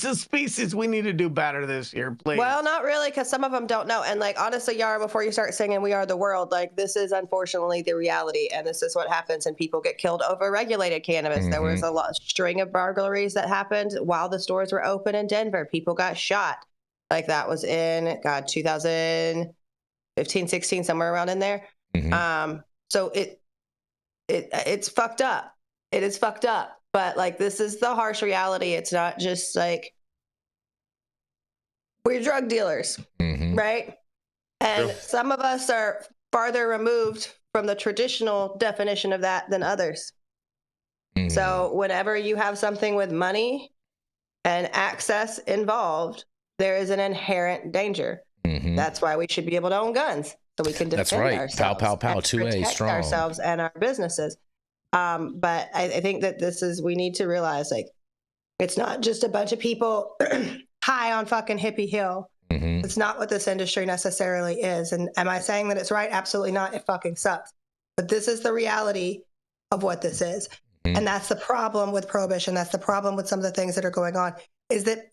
a species, we need to do better this year, please. Well, not really, because some of them don't know. And like, honestly, Yarrow, before you start singing "We Are the World," like, this is unfortunately the reality, and this is what happens, and people get killed over regulated cannabis. There was a string of burglaries that happened while the stores were open in Denver. People got shot. Like, that was in 2015, 16, somewhere around in there. So it's fucked up. It is fucked up. But like, this is the harsh reality. It's not just like we're drug dealers, right? And some of us are farther removed from the traditional definition of that than others. So whenever you have something with money, and access involved, there is an inherent danger. Mm-hmm. That's why we should be able to own guns, so we can defend That's right. ourselves. Pow, pow, pow. And 2A protect strong. ourselves and our businesses. But I think that we need to realize, like, it's not just a bunch of people high on fucking hippie hill. Mm-hmm. It's not what this industry necessarily is. And am I saying that it's right? Absolutely not. It fucking sucks. But this is the reality of what this is. Mm-hmm. And that's the problem with prohibition. That's the problem with some of the things that are going on, is that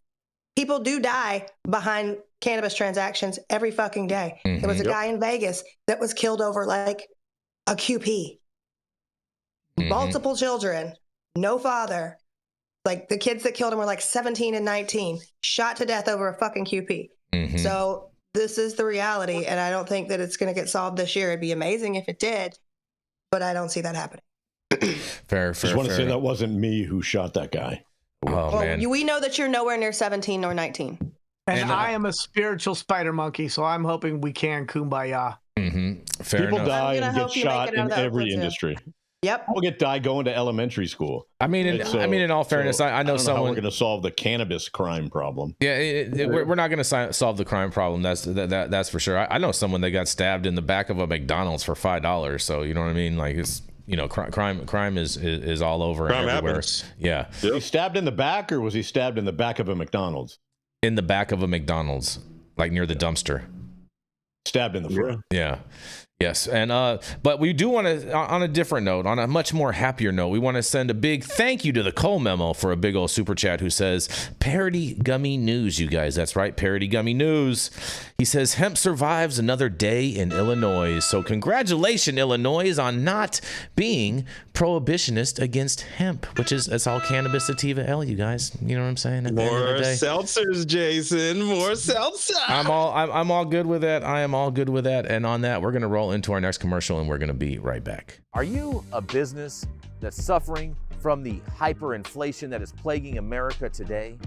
people do die behind cannabis transactions every fucking day. Mm-hmm. There was a guy in Vegas that was killed over like a QP. Mm-hmm. Multiple children, no father. Like the kids that killed him were like 17 and 19, shot to death over a fucking QP. Mm-hmm. So this is the reality, and I don't think that it's going to get solved this year. It'd be amazing if it did, but I don't see that happening. Fair. Just want to say that wasn't me who shot that guy. Oh, Well, man. we know that you're nowhere near 17 nor 19. And I am a spiritual spider monkey, so I'm hoping we can kumbaya. Mm-hmm. Fair People enough. die I'm gonna and get help you make shot it out in of that every one, too. industry. Yep. People get die going to elementary school. I mean, in all fairness, I know I don't know how someone. we're going to solve the cannabis crime problem. Yeah, we're not going to solve the crime problem. That's for sure. I know someone that got stabbed in the back of a McDonald's for $5. So you know what I mean? Like it's crime is all over Crime and everywhere. happens. Yeah, Was he stabbed in the back, or was he stabbed in the back of a McDonald's? in the back of a McDonald's, like near the dumpster. Stabbed in the front. Yeah. Yes, and but we do want to, on a different note, on a much more happier note, we want to send a big thank you to the Cole Memo for a big old super chat who says, Parody Gummy News, you guys. That's right, Parody Gummy News. He says, hemp survives another day in Illinois. So congratulations, Illinois, on not being prohibitionist against hemp, which is, it's all cannabis sativa L, you guys. You know what I'm saying? At the end of More the day. seltzers, Jason. More seltzers. I'm all good with that. I am all good with that. And on that, we're going to roll into our next commercial and we're going to be right back. Are you a business that's suffering from the hyperinflation that is plaguing America today?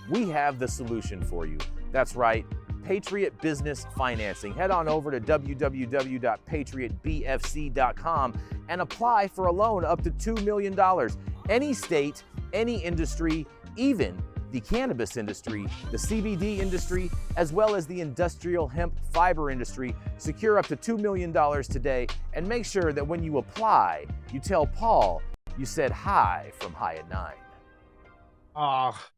We have the solution for you. That's right, Patriot Business Financing. Head on over to www.patriotbfc.com and apply for a loan up to $2 million. Any state, any industry, even the cannabis industry, the CBD industry, as well as the industrial hemp fiber industry. Secure up to $2 million today, and make sure that when you apply, you tell Paul you said hi from High at 9.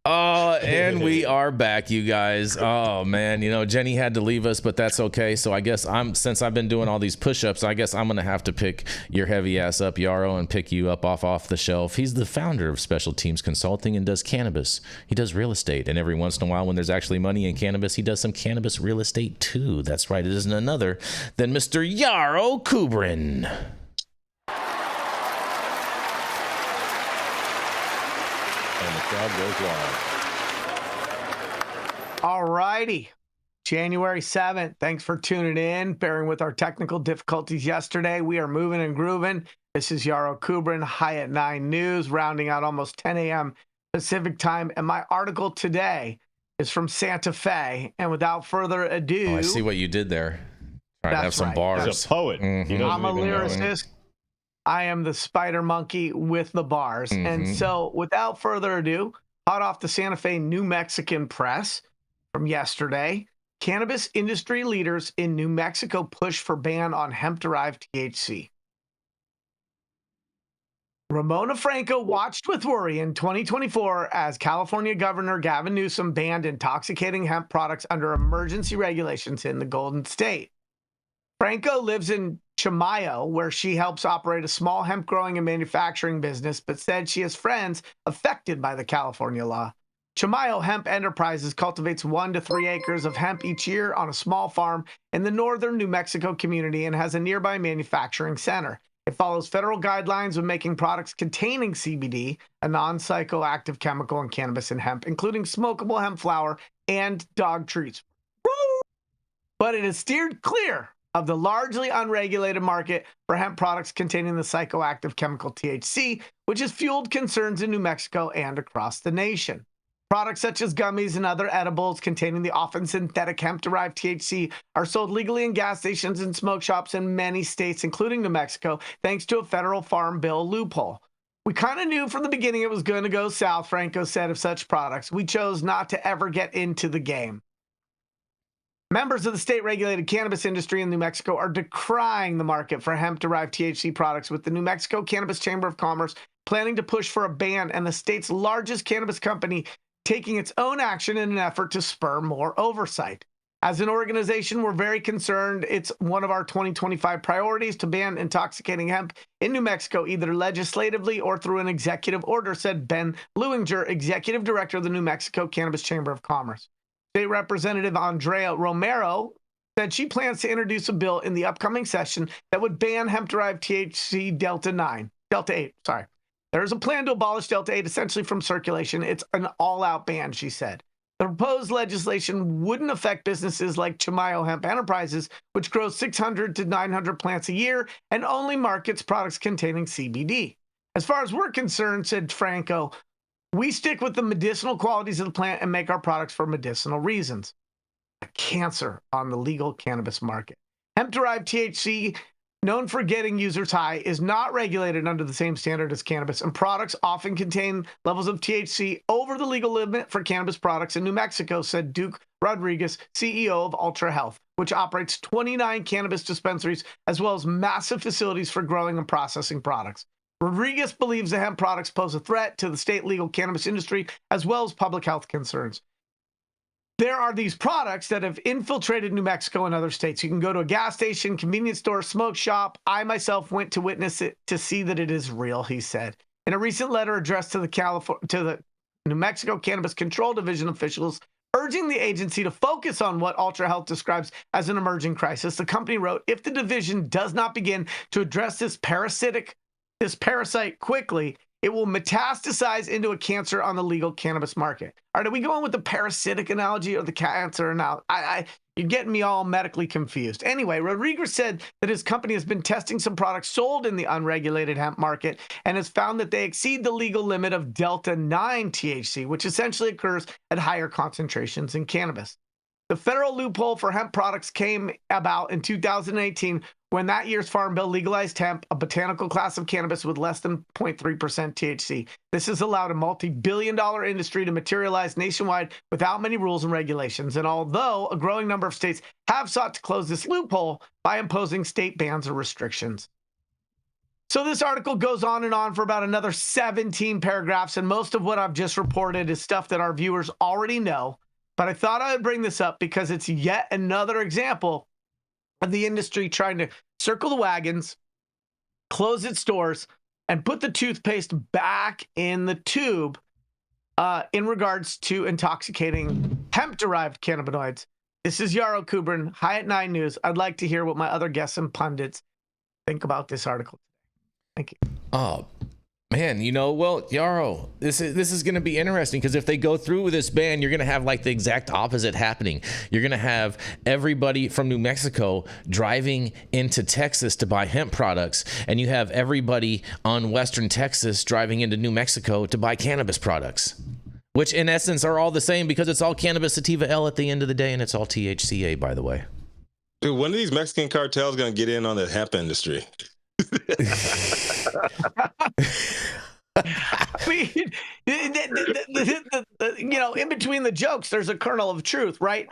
And we are back, you guys. Oh man, Jenny had to leave us, but that's okay. So I guess since I've been doing all these push-ups, I guess I'm gonna have to pick your heavy ass up, Yarrow, and pick you up off the shelf. He's the founder of Special Teams Consulting and does cannabis. He does real estate, and every once in a while, when there's actually money in cannabis, he does some cannabis real estate too. That's right. It isn't another than Mr. Yarrow Kubrin. And the crowd goes wild. All righty. January 7th. Thanks for tuning in, bearing with our technical difficulties yesterday. We are moving and grooving. This is Yarrow Kubrin, High at 9 News, rounding out almost 10 a.m. Pacific time. And my article today is from Santa Fe. And without further ado... Oh, I see what you did there. Trying to have some right. bars. He's a poet. Mm-hmm. He doesn't I'm a even know. lyricist. I am the spider monkey with the bars. Mm-hmm. And so without further ado, hot off the Santa Fe New Mexican press from yesterday, cannabis industry leaders in New Mexico push for ban on hemp-derived THC. Ramona Franco watched with worry in 2024 as California Governor Gavin Newsom banned intoxicating hemp products under emergency regulations in the Golden State. Franco lives in Chimayo, where she helps operate a small hemp growing and manufacturing business, but said she has friends affected by the California law. Chimayo Hemp Enterprises cultivates 1 to 3 acres of hemp each year on a small farm in the northern New Mexico community and has a nearby manufacturing center. It follows federal guidelines when making products containing CBD, a non-psychoactive chemical in cannabis and hemp, including smokable hemp flower and dog treats. Woo! But it is steered clear of the largely unregulated market for hemp products containing the psychoactive chemical THC, which has fueled concerns in New Mexico and across the nation. Products such as gummies and other edibles containing the often synthetic hemp-derived THC are sold legally in gas stations and smoke shops in many states, including New Mexico, thanks to a federal farm bill loophole. We kind of knew from the beginning it was going to go south, Franco said of such products. We chose not to ever get into the game. Members of the state-regulated cannabis industry in New Mexico are decrying the market for hemp-derived THC products, with the New Mexico Cannabis Chamber of Commerce planning to push for a ban and the state's largest cannabis company taking its own action in an effort to spur more oversight. As an organization, we're very concerned. It's one of our 2025 priorities to ban intoxicating hemp in New Mexico, either legislatively or through an executive order, said Ben Lewinger, executive director of the New Mexico Cannabis Chamber of Commerce. State Representative Andrea Romero said she plans to introduce a bill in the upcoming session that would ban hemp-derived THC Delta 8. There's a plan to abolish Delta 8 essentially from circulation. It's an all-out ban, she said. The proposed legislation wouldn't affect businesses like Chimayo Hemp Enterprises, which grows 600 to 900 plants a year and only markets products containing CBD. As far as we're concerned, said Franco, we stick with the medicinal qualities of the plant and make our products for medicinal reasons. A cancer on the legal cannabis market. Hemp-derived THC, known for getting users high, is not regulated under the same standard as cannabis, and products often contain levels of THC over the legal limit for cannabis products in New Mexico, said Duke Rodriguez, CEO of Ultra Health, which operates 29 cannabis dispensaries as well as massive facilities for growing and processing products. Rodriguez believes the hemp products pose a threat to the state legal cannabis industry as well as public health concerns. There are these products that have infiltrated New Mexico and other states. You can go to a gas station, convenience store, smoke shop. I myself went to witness it to see that it is real, he said. In a recent letter addressed to the New Mexico Cannabis Control Division officials, urging the agency to focus on what Ultra Health describes as an emerging crisis, the company wrote, if the division does not begin to address this parasite quickly, it will metastasize into a cancer on the legal cannabis market. All right, are we going with the parasitic analogy or the cancer analogy? You're getting me all medically confused. Anyway, Rodriguez said that his company has been testing some products sold in the unregulated hemp market and has found that they exceed the legal limit of Delta 9 THC, which essentially occurs at higher concentrations in cannabis. The federal loophole for hemp products came about in 2018 when that year's Farm Bill legalized hemp, a botanical class of cannabis with less than 0.3% THC. This has allowed a multi-billion-dollar industry to materialize nationwide without many rules and regulations. And although a growing number of states have sought to close this loophole by imposing state bans or restrictions. So this article goes on and on for about another 17 paragraphs, and most of what I've just reported is stuff that our viewers already know. But I thought I would bring this up because it's yet another example of the industry trying to circle the wagons, close its doors, and put the toothpaste back in the tube in regards to intoxicating hemp-derived cannabinoids. This is Yarrow Kubrin, High at 9 News. I'd like to hear what my other guests and pundits think about this article. Thank you. Oh, man, well, Yarrow, this is going to be interesting because if they go through with this ban, you're going to have like the exact opposite happening. You're going to have everybody from New Mexico driving into Texas to buy hemp products, and you have everybody on Western Texas driving into New Mexico to buy cannabis products, which in essence are all the same because it's all cannabis sativa L at the end of the day, and it's all THCA, by the way. Dude, when are these Mexican cartels going to get in on the hemp industry? I mean, in between the jokes, there's a kernel of truth, right?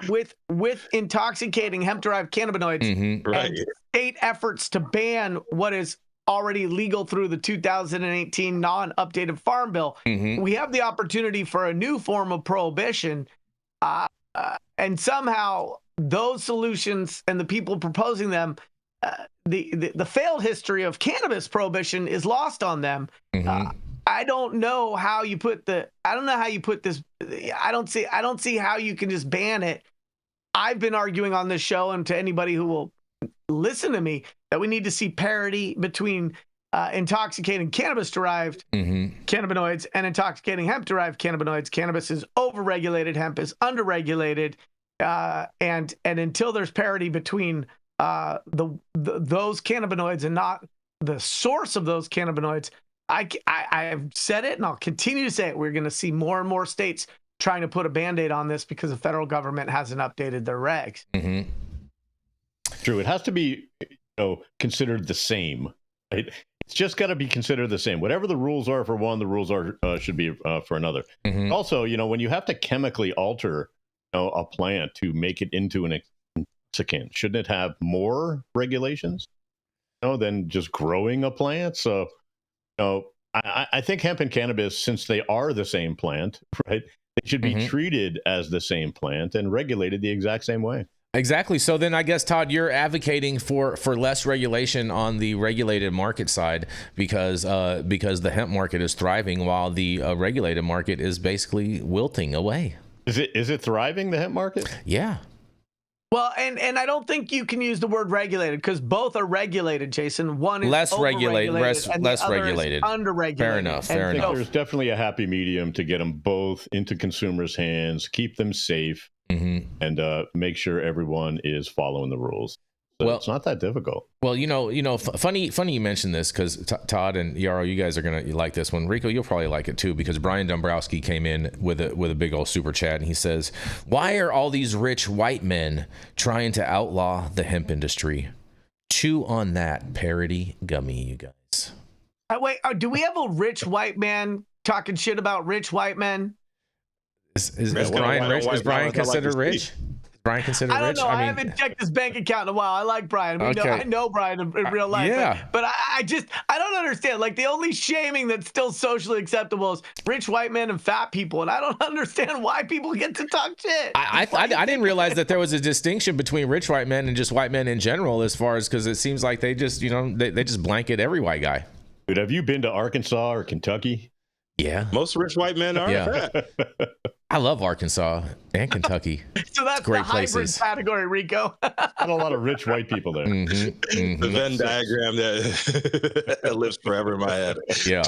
With intoxicating hemp-derived cannabinoids, right, and state efforts to ban what is already legal through the 2018 non-updated Farm Bill, we have the opportunity for a new form of prohibition, and somehow those solutions and the people proposing them, the failed history of cannabis prohibition is lost on them. I don't know how you put this. I don't see how you can just ban it. I've been arguing on this show, and to anybody who will listen to me, that we need to see parity between intoxicating cannabis-derived cannabinoids and intoxicating hemp-derived cannabinoids. Cannabis is overregulated, hemp is underregulated, and until there's parity between those cannabinoids and not the source of those cannabinoids, I've said it and I'll continue to say it. We're going to see more and more states trying to put a Band-Aid on this because the federal government hasn't updated their regs. True. It has to be considered the same. Right? It's just got to be considered the same. Whatever the rules are for one, the rules are should be for another. Mhm. Also, when you have to chemically alter a plant to make it into an intoxicant, shouldn't it have more regulations than just growing a plant? So, I think hemp and cannabis, since they are the same plant, right, they should be treated as the same plant and regulated the exact same way. Exactly. So then I guess, Todd, you're advocating for less regulation on the regulated market side because the hemp market is thriving while the regulated market is basically wilting away. Is it thriving, the hemp market? Yeah. Well, and I don't think you can use the word regulated because both are regulated, Jason. One is less regulated, and less the other regulated. is underregulated. Fair enough. Fair I think enough. there's definitely a happy medium to get them both into consumers' hands, keep them safe, and make sure everyone is following the rules. So it's not that difficult. Well, funny you mentioned this because Todd and Yarrow, you guys are gonna like this one. Rico, you'll probably like it too because Brian Dombrowski came in with a big old super chat and he says, "Why are all these rich white men trying to outlaw the hemp industry?" Chew on that, Parody Gummy, you guys. Wait, do we have a rich white man talking shit about rich white men? Is Brian rich? Is Brian considered rich? Brian considered rich? I don't know. I haven't checked his bank account in a while. I like Brian. I know Brian in real life. Yeah. But I don't understand. Like, the only shaming that's still socially acceptable is rich white men and fat people. And I don't understand why people get to talk shit. I didn't realize that there was a distinction between rich white men and just white men in general, as far as, because it seems like they just, they just blanket every white guy. Dude, have you been to Arkansas or Kentucky? Yeah. Most rich white men are. Yeah. I love Arkansas and Kentucky. So that's great the hybrid places. Category, Rico. Not a lot of rich white people there. The Venn diagram that lives forever in my head. Yeah.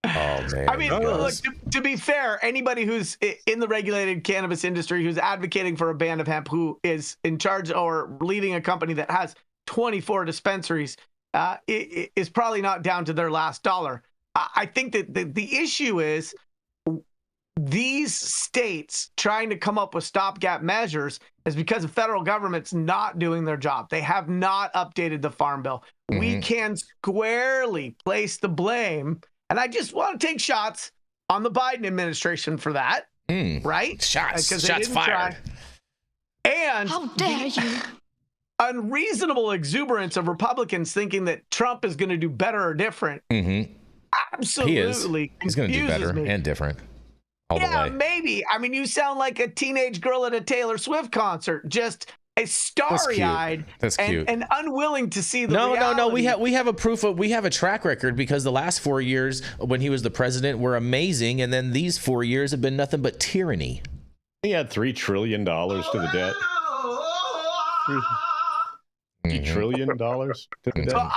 Oh, man. I mean, look, to be fair, anybody who's in the regulated cannabis industry who's advocating for a ban of hemp, who is in charge or leading a company that has 24 dispensaries, is probably not down to their last dollar. I think that the issue is these states trying to come up with stopgap measures is because the federal government's not doing their job. They have not updated the Farm Bill. We can squarely place the blame, and I just want to take shots on the Biden administration for that, right? Shots fired. Try. And how dare you? Unreasonable exuberance of Republicans thinking that Trump is going to do better or different. Absolutely. He's going to do better and different. All the way. Maybe. I mean, you sound like a teenage girl at a Taylor Swift concert, just a starry-eyed and unwilling to see the reality. No. We have a track record because the last 4 years when he was the president were amazing, and then these 4 years have been nothing but tyranny. He had $3 trillion to the debt. $3 trillion to the debt. So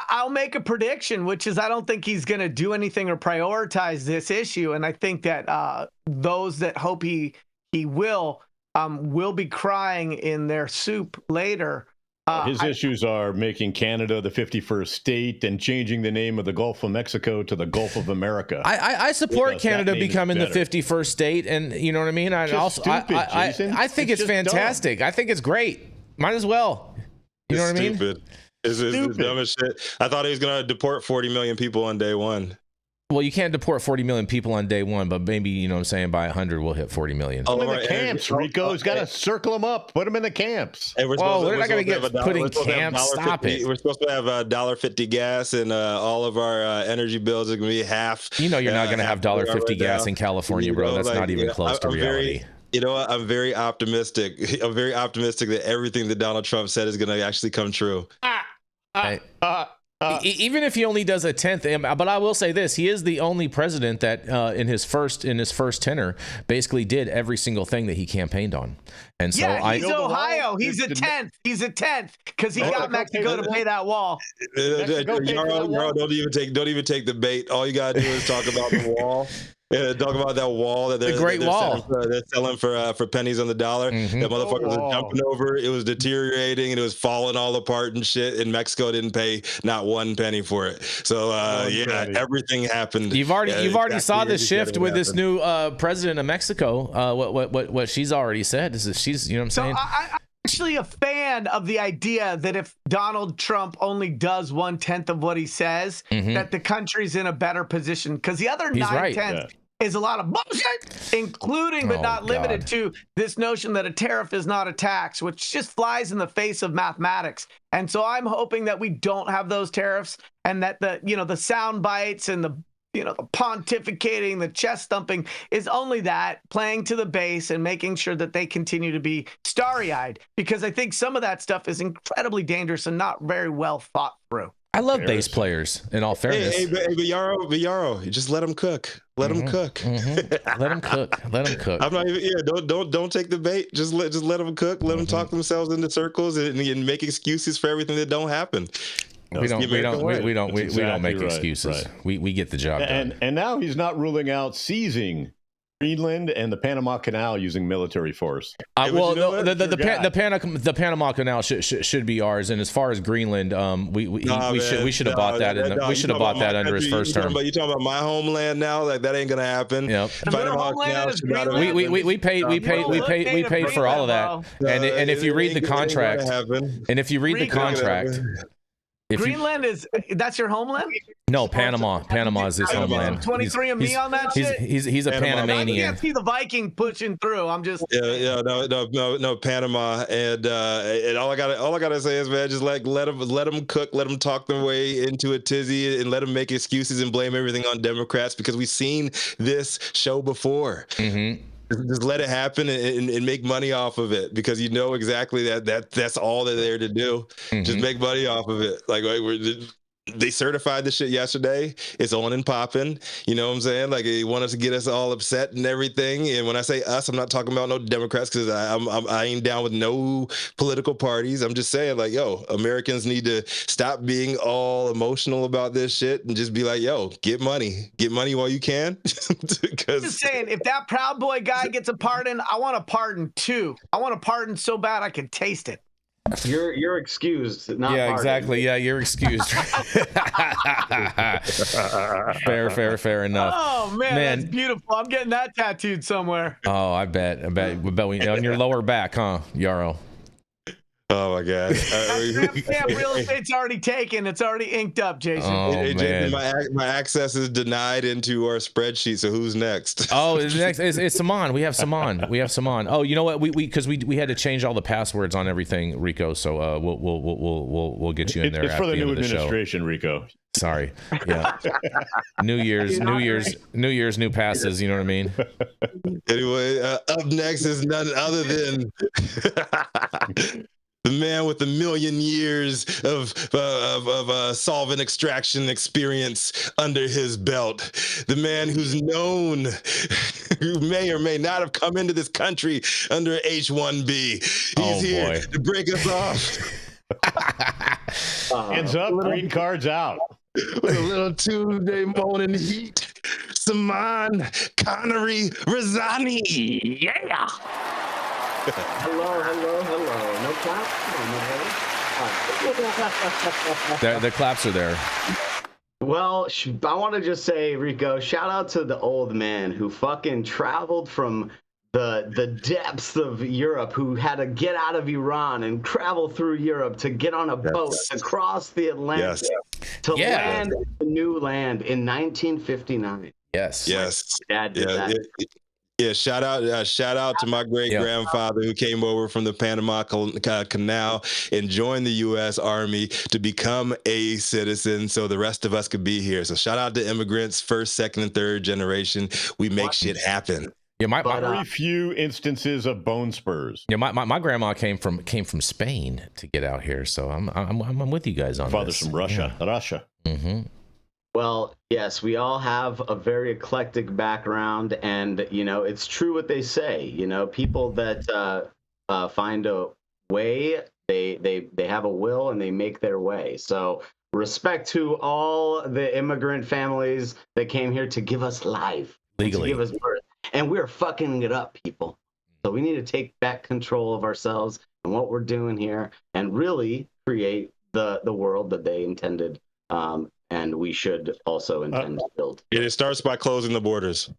I'll make a prediction, which is I don't think he's going to do anything or prioritize this issue, and I think that those that hope he will be crying in their soup later. His issues are making Canada the 51st state and changing the name of the Gulf of Mexico to the Gulf of America. I support Canada becoming the 51st state, and you know what I mean. I think it's fantastic. I think it's great. Might as well. You know what I mean? It's the dumbest shit. I thought he was going to deport 40 million people on day one. Well, you can't deport 40 million people on day one, but maybe, you know what I'm saying, by 100 we'll hit 40 million. Put them in the camps, Rico. He's got to circle them up. Put them in the camps. Hey, we're not going to get putting camps. Stop it. We're supposed to have $1.50 gas, and all of our energy bills are going to be half. You know you're not going to have $1.50 gas in California, bro. That's not even close to reality. You know what? I'm very optimistic. I'm very optimistic that everything that Donald Trump said is going to actually come true. Even if he only does a 10th, but I will say this: he is the only president that in his first tenure basically did every single thing that he campaigned on. And so he's Ohio. He's a 10th. He's a 10th because he got Mexico to pay that wall. Yarrow, don't even take the bait. All you gotta do is talk about the wall. Yeah, talk about that wall that they're selling for pennies on the dollar. That motherfucker was jumping over. It was deteriorating and it was falling all apart and shit. And Mexico didn't pay not one penny for it. So everything happened. You've already saw the shift with this new president of Mexico. What she's already said is that she's, you know what I'm saying. actually a fan of the idea that if Donald Trump only does 1/10 of what he says, that the country's in a better position. Because the other 9/10 is a lot of bullshit, including but not limited to this notion that a tariff is not a tax, which just flies in the face of mathematics. And so I'm hoping that we don't have those tariffs, and that the sound bites and the pontificating, the chest thumping is only that, playing to the base and making sure that they continue to be starry-eyed, because I think some of that stuff is incredibly dangerous and not very well thought through. I love bass players, in all fairness. Hey, Yarrow, just let them cook. Let them cook. Let them cook. Let them cook. I'm not even. Don't take the bait. Just let them cook. Let them talk themselves into circles and make excuses for everything that don't happen. We don't make excuses. Right. We get the job done. And now he's not ruling out seizing Greenland and the Panama Canal using military force. The Panama Canal should be ours. And as far as Greenland, we should have bought that. We should have bought that under his first term. But you talking about my homeland now? Like that ain't gonna happen. Yep. Panama Canal we paid for all of that. And if you read the contract, Greenland that's your homeland? No, Panama. Panama is his homeland. 23andMe on that shit? He's a Panamanian. I can't see the Viking pushing through. I'm just no Panama, and all I gotta say is, man, just let them cook, let them talk their way into a tizzy, and let them make excuses and blame everything on Democrats, because we've seen this show before. Just let it happen and make money off of it, because you know exactly that's all they're there to do. Just make money off of it. They certified the shit yesterday. It's on and popping. You know what I'm saying? Like, they want us to get us all upset and everything. And when I say us, I'm not talking about no Democrats, because I ain't down with no political parties. I'm just saying, like, yo, Americans need to stop being all emotional about this shit and just be like, yo, get money while you can. I'm just saying, if that Proud Boy guy gets a pardon, I want a pardon too. I want a pardon so bad I can taste it. You're excused, not pardoned. Exactly. Yeah, you're excused. Fair enough. Oh man, that's beautiful. I'm getting that tattooed somewhere. Oh, I bet we on your lower back, huh, Yarrow? Oh my God! Real estate's already taken. It's already inked up, Jason. Oh, man. My access is denied into our spreadsheet. So who's next? Oh, it's Saman. We have Saman. Oh, you know what? We had to change all the passwords on everything, Rico. So we'll get you in there. It's for the new administration, Rico. Sorry. Yeah. New Year's, new passes. You know what I mean? Anyway, up next is none other than the man with 1 million years of solvent extraction experience under his belt. The man who's known, who may or may not have come into this country under H-1B. He's here to break us off. Hands up, green cards out. With a little Tuesday morning heat. Saman Razanil. Yeah. Hello. No claps? The claps are there. Well, I want to just say, Rico, shout out to the old man who fucking traveled from the depths of Europe, who had to get out of Iran and travel through Europe to get on a boat across the Atlantic to land in the new land in 1959. Yes. Dad did that. Yeah, shout out to my great grandfather who came over from the Panama Canal and joined the U.S. Army to become a citizen, so the rest of us could be here. So shout out to immigrants, first, second, and third generation. We make shit happen. Yeah, very few instances of bone spurs. Yeah, my grandma came from Spain to get out here, so I'm with you guys on Father's this. from Russia. Mm-hmm. Well, yes, we all have a very eclectic background, and it's true what they say. People that find a way, they have a will, and they make their way. So respect to all the immigrant families that came here to give us life, legally, to give us birth, and we're fucking it up, people. So we need to take back control of ourselves and what we're doing here, and really create the world that they intended. And we should also intend to build. It starts by closing the borders.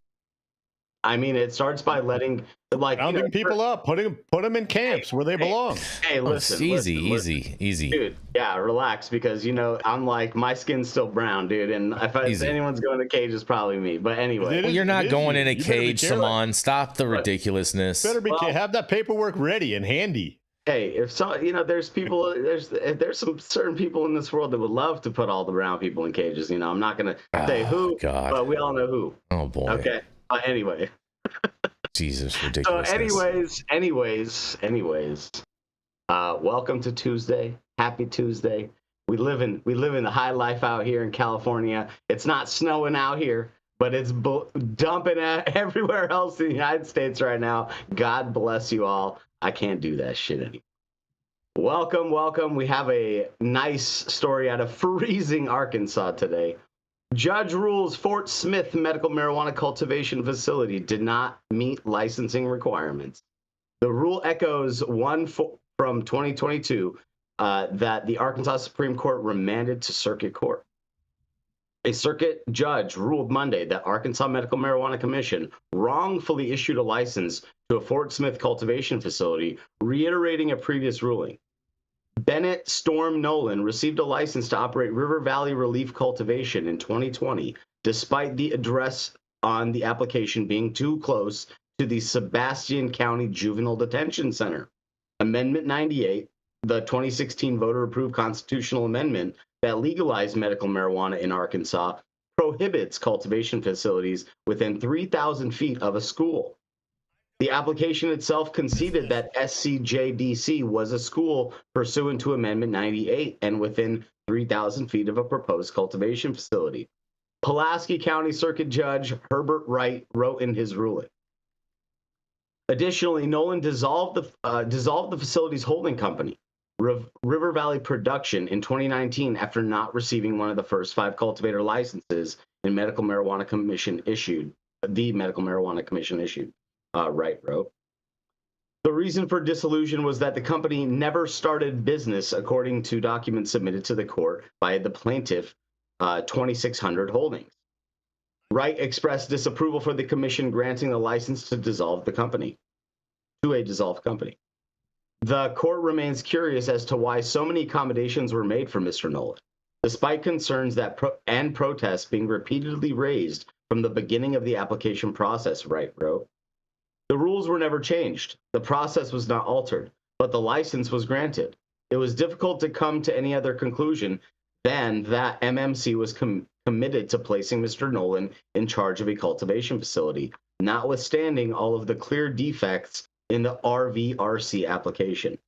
I mean, it starts by letting rounding people up, put them in camps where they belong. Hey, listen, easy, dude. Yeah, relax, because I'm like, my skin's still brown, dude, and if anyone's going to cage, it's probably me. But anyway, well, you're not going in a cage, Saman. Stop the ridiculousness. Better have that paperwork ready and handy. Hey, if so, there's people, there's some certain people in this world that would love to put all the brown people in cages. I'm not gonna say who, but we all know who. Oh boy. Okay. Anyway. Jesus, ridiculous. So, anyways. Welcome to Tuesday. Happy Tuesday. We live in the high life out here in California. It's not snowing out here, but it's dumping everywhere else in the United States right now. God bless you all. I can't do that shit anymore. Welcome. We have a nice story out of freezing Arkansas today. Judge rules Fort Smith medical marijuana cultivation facility did not meet licensing requirements. The rule echoes one from 2022 that the Arkansas Supreme Court remanded to circuit court. A circuit judge ruled Monday that Arkansas Medical Marijuana Commission wrongfully issued a license to a Fort Smith cultivation facility, reiterating a previous ruling. Bennett Storm Nolan received a license to operate River Valley Relief Cultivation in 2020, despite the address on the application being too close to the Sebastian County Juvenile Detention Center. Amendment 98, the 2016 voter-approved constitutional amendment that legalized medical marijuana in Arkansas, prohibits cultivation facilities within 3,000 feet of a school. The application itself conceded that SCJDC was a school pursuant to Amendment 98 and within 3,000 feet of a proposed cultivation facility. Pulaski County Circuit Judge Herbert Wright wrote in his ruling. Additionally, Nolan dissolved the facility's holding company, River Valley Production, in 2019 after not receiving one of the first 5 cultivator licenses the Medical Marijuana Commission issued. Wright wrote. The reason for dissolution was that the company never started business, according to documents submitted to the court by the plaintiff, 2600 Holdings. Wright expressed disapproval for the commission granting the license to a dissolved company. The court remains curious as to why so many accommodations were made for Mr. Nolan, despite concerns that and protests being repeatedly raised from the beginning of the application process, Wright wrote. The rules were never changed. The process was not altered, but the license was granted. It was difficult to come to any other conclusion than that MMC was committed to placing Mr. Nolan in charge of a cultivation facility, notwithstanding all of the clear defects in the RVRC application.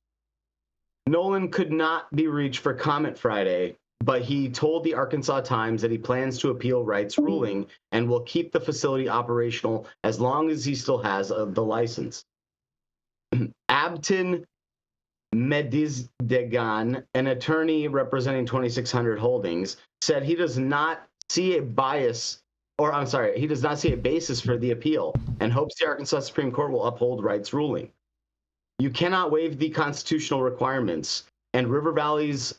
Nolan could not be reached for comment Friday, but he told the Arkansas Times that he plans to appeal Wright's ruling and will keep the facility operational as long as he still has the license. Abton Medizdegan, an attorney representing 2600 Holdings, said he does not see a basis for the appeal and hopes the Arkansas Supreme Court will uphold Wright's ruling. You cannot waive the constitutional requirements, and River Valley's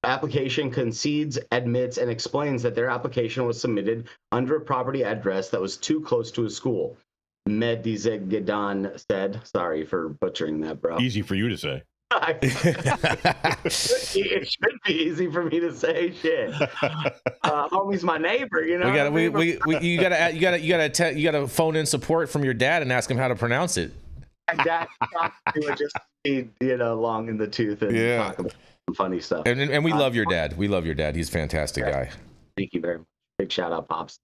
application concedes, admits, and explains that their application was submitted under a property address that was too close to a school. Medizdegan said, sorry for butchering that, bro. Easy for you to say. It should be easy for me to say. Shit, homie's my neighbor. You know, you gotta phone in support from your dad and ask him how to pronounce it. My dad would just be, long in the tooth and talk about some funny stuff. And we love your dad. We love your dad. He's a fantastic guy. Thank you very much. Big shout out, Pops.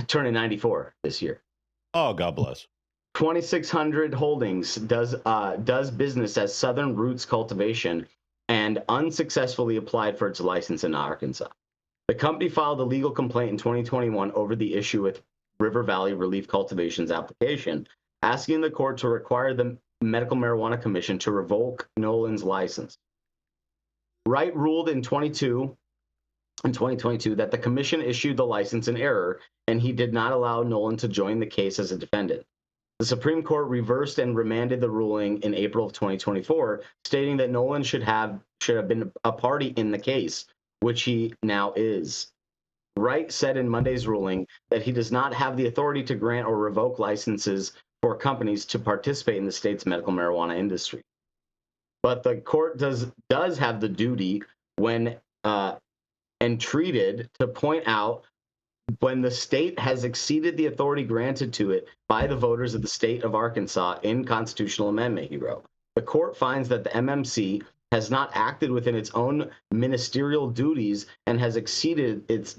Turning 94 this year. Oh, God bless. 2600 Holdings does business as Southern Roots Cultivation and unsuccessfully applied for its license in Arkansas. The company filed a legal complaint in 2021 over the issue with River Valley Relief Cultivation's application, asking the court to require the Medical Marijuana Commission to revoke Nolan's license. Wright ruled in 2022 that the commission issued the license in error, and he did not allow Nolan to join the case as a defendant. The Supreme Court reversed and remanded the ruling in April of 2024, stating that Nolan should have been a party in the case, which he now is. Wright said in Monday's ruling that he does not have the authority to grant or revoke licenses for companies to participate in the state's medical marijuana industry. But the court does have the duty when entreated to point out when the state has exceeded the authority granted to it by the voters of the state of Arkansas in constitutional amendment, he wrote. The court finds that the MMC has not acted within its own ministerial duties and has exceeded its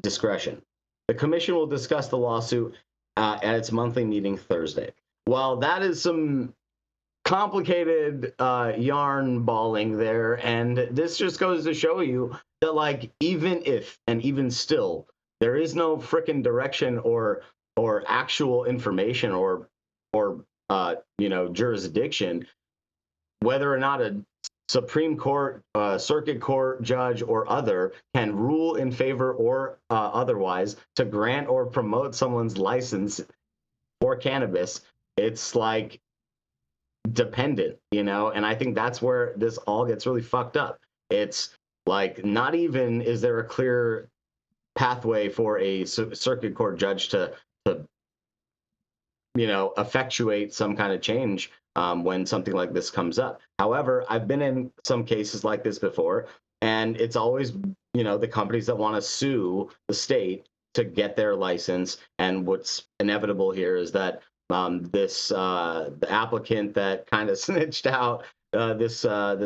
discretion. The commission will discuss the lawsuit at its monthly meeting Thursday. Well, that is some complicated yarn balling there, and this just goes to show you that, like, even if and even still, there is no frickin' direction or actual information or jurisdiction, whether or not a Supreme Court, Circuit Court judge or other can rule in favor or otherwise to grant or promote someone's license for cannabis. It's like dependent, and I think that's where this all gets really fucked up. It's like, not even is there a clear pathway for a circuit court judge to effectuate some kind of change when something like this comes up. However, I've been in some cases like this before, and it's always, the companies that want to sue the state to get their license. And what's inevitable here is that the applicant that kind of snitched out this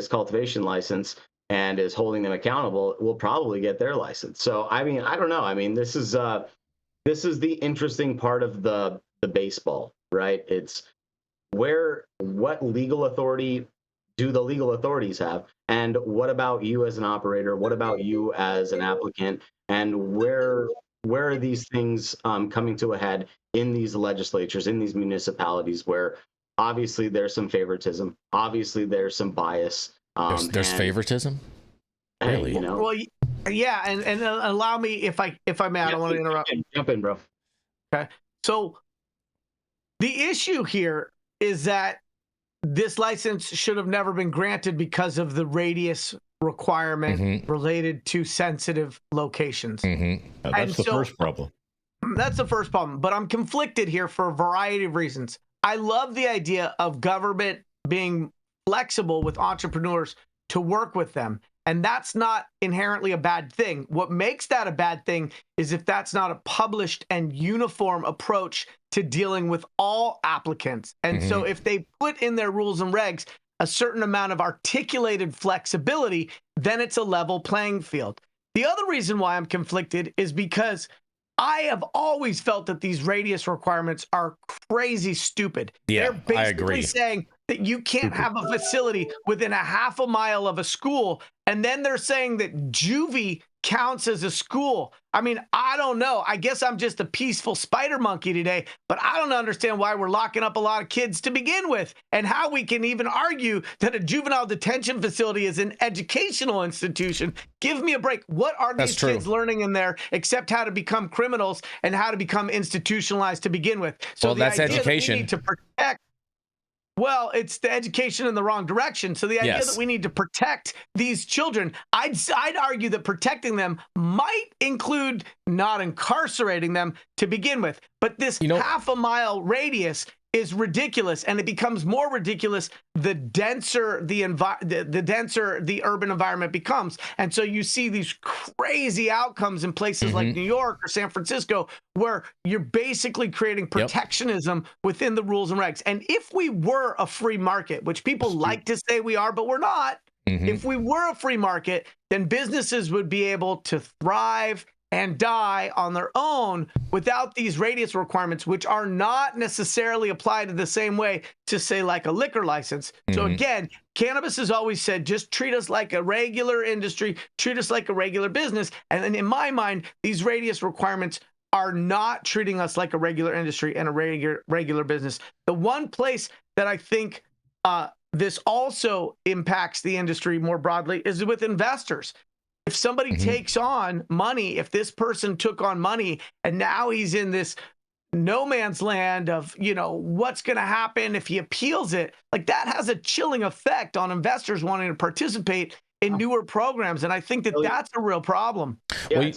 cultivation license and is holding them accountable will probably get their license. So, I mean, I don't know. I mean, this is the interesting part of the baseball, right? It's what legal authority do the legal authorities have? And what about you as an operator? What about you as an applicant? And where are these things coming to a head in these legislatures, in these municipalities, where obviously there's some favoritism, obviously there's some bias. There's favoritism? Really? Well, yeah, and allow me, if I may, I don't want to interrupt. Jump in, bro. Okay. So the issue here is that this license should have never been granted because of the radius requirement related to sensitive locations. That's the first problem. That's the first problem. But I'm conflicted here for a variety of reasons. I love the idea of government being flexible with entrepreneurs to work with them. And that's not inherently a bad thing. What makes that a bad thing is if that's not a published and uniform approach to dealing with all applicants. And so if they put in their rules and regs a certain amount of articulated flexibility, then it's a level playing field. The other reason why I'm conflicted is because I have always felt that these radius requirements are crazy stupid. Yeah, They're basically I agree. saying that you can't have a facility within a half a mile of a school, and then they're saying that juvie counts as a school. I mean, I don't know. I guess I'm just a peaceful spider monkey today, but I don't understand why we're locking up a lot of kids to begin with, and how we can even argue that a juvenile detention facility is an educational institution. Give me a break. What are these kids learning in there except how to become criminals and how to become institutionalized to begin with? So that's education. That we need to protect. Well, it's the education in the wrong direction. So the idea that we need to protect these children, I'd argue that protecting them might include not incarcerating them to begin with. But this half a mile radius is ridiculous, and it becomes more ridiculous the denser the urban environment becomes. And so you see these crazy outcomes in places like New York or San Francisco, where you're basically creating protectionism within the rules and regs. And if we were a free market, which people like to say we are, but we're not, if we were a free market, then businesses would be able to thrive and die on their own without these radius requirements, which are not necessarily applied in the same way to, say, like a liquor license. So again, cannabis has always said, just treat us like a regular industry, treat us like a regular business. And in my mind, these radius requirements are not treating us like a regular industry and a regular business. The one place that I think this also impacts the industry more broadly is with investors. If somebody takes on money, if this person took on money and now he's in this no man's land of, what's going to happen if he appeals it, like that has a chilling effect on investors wanting to participate in newer programs. And I think that that's a real problem. Yeah,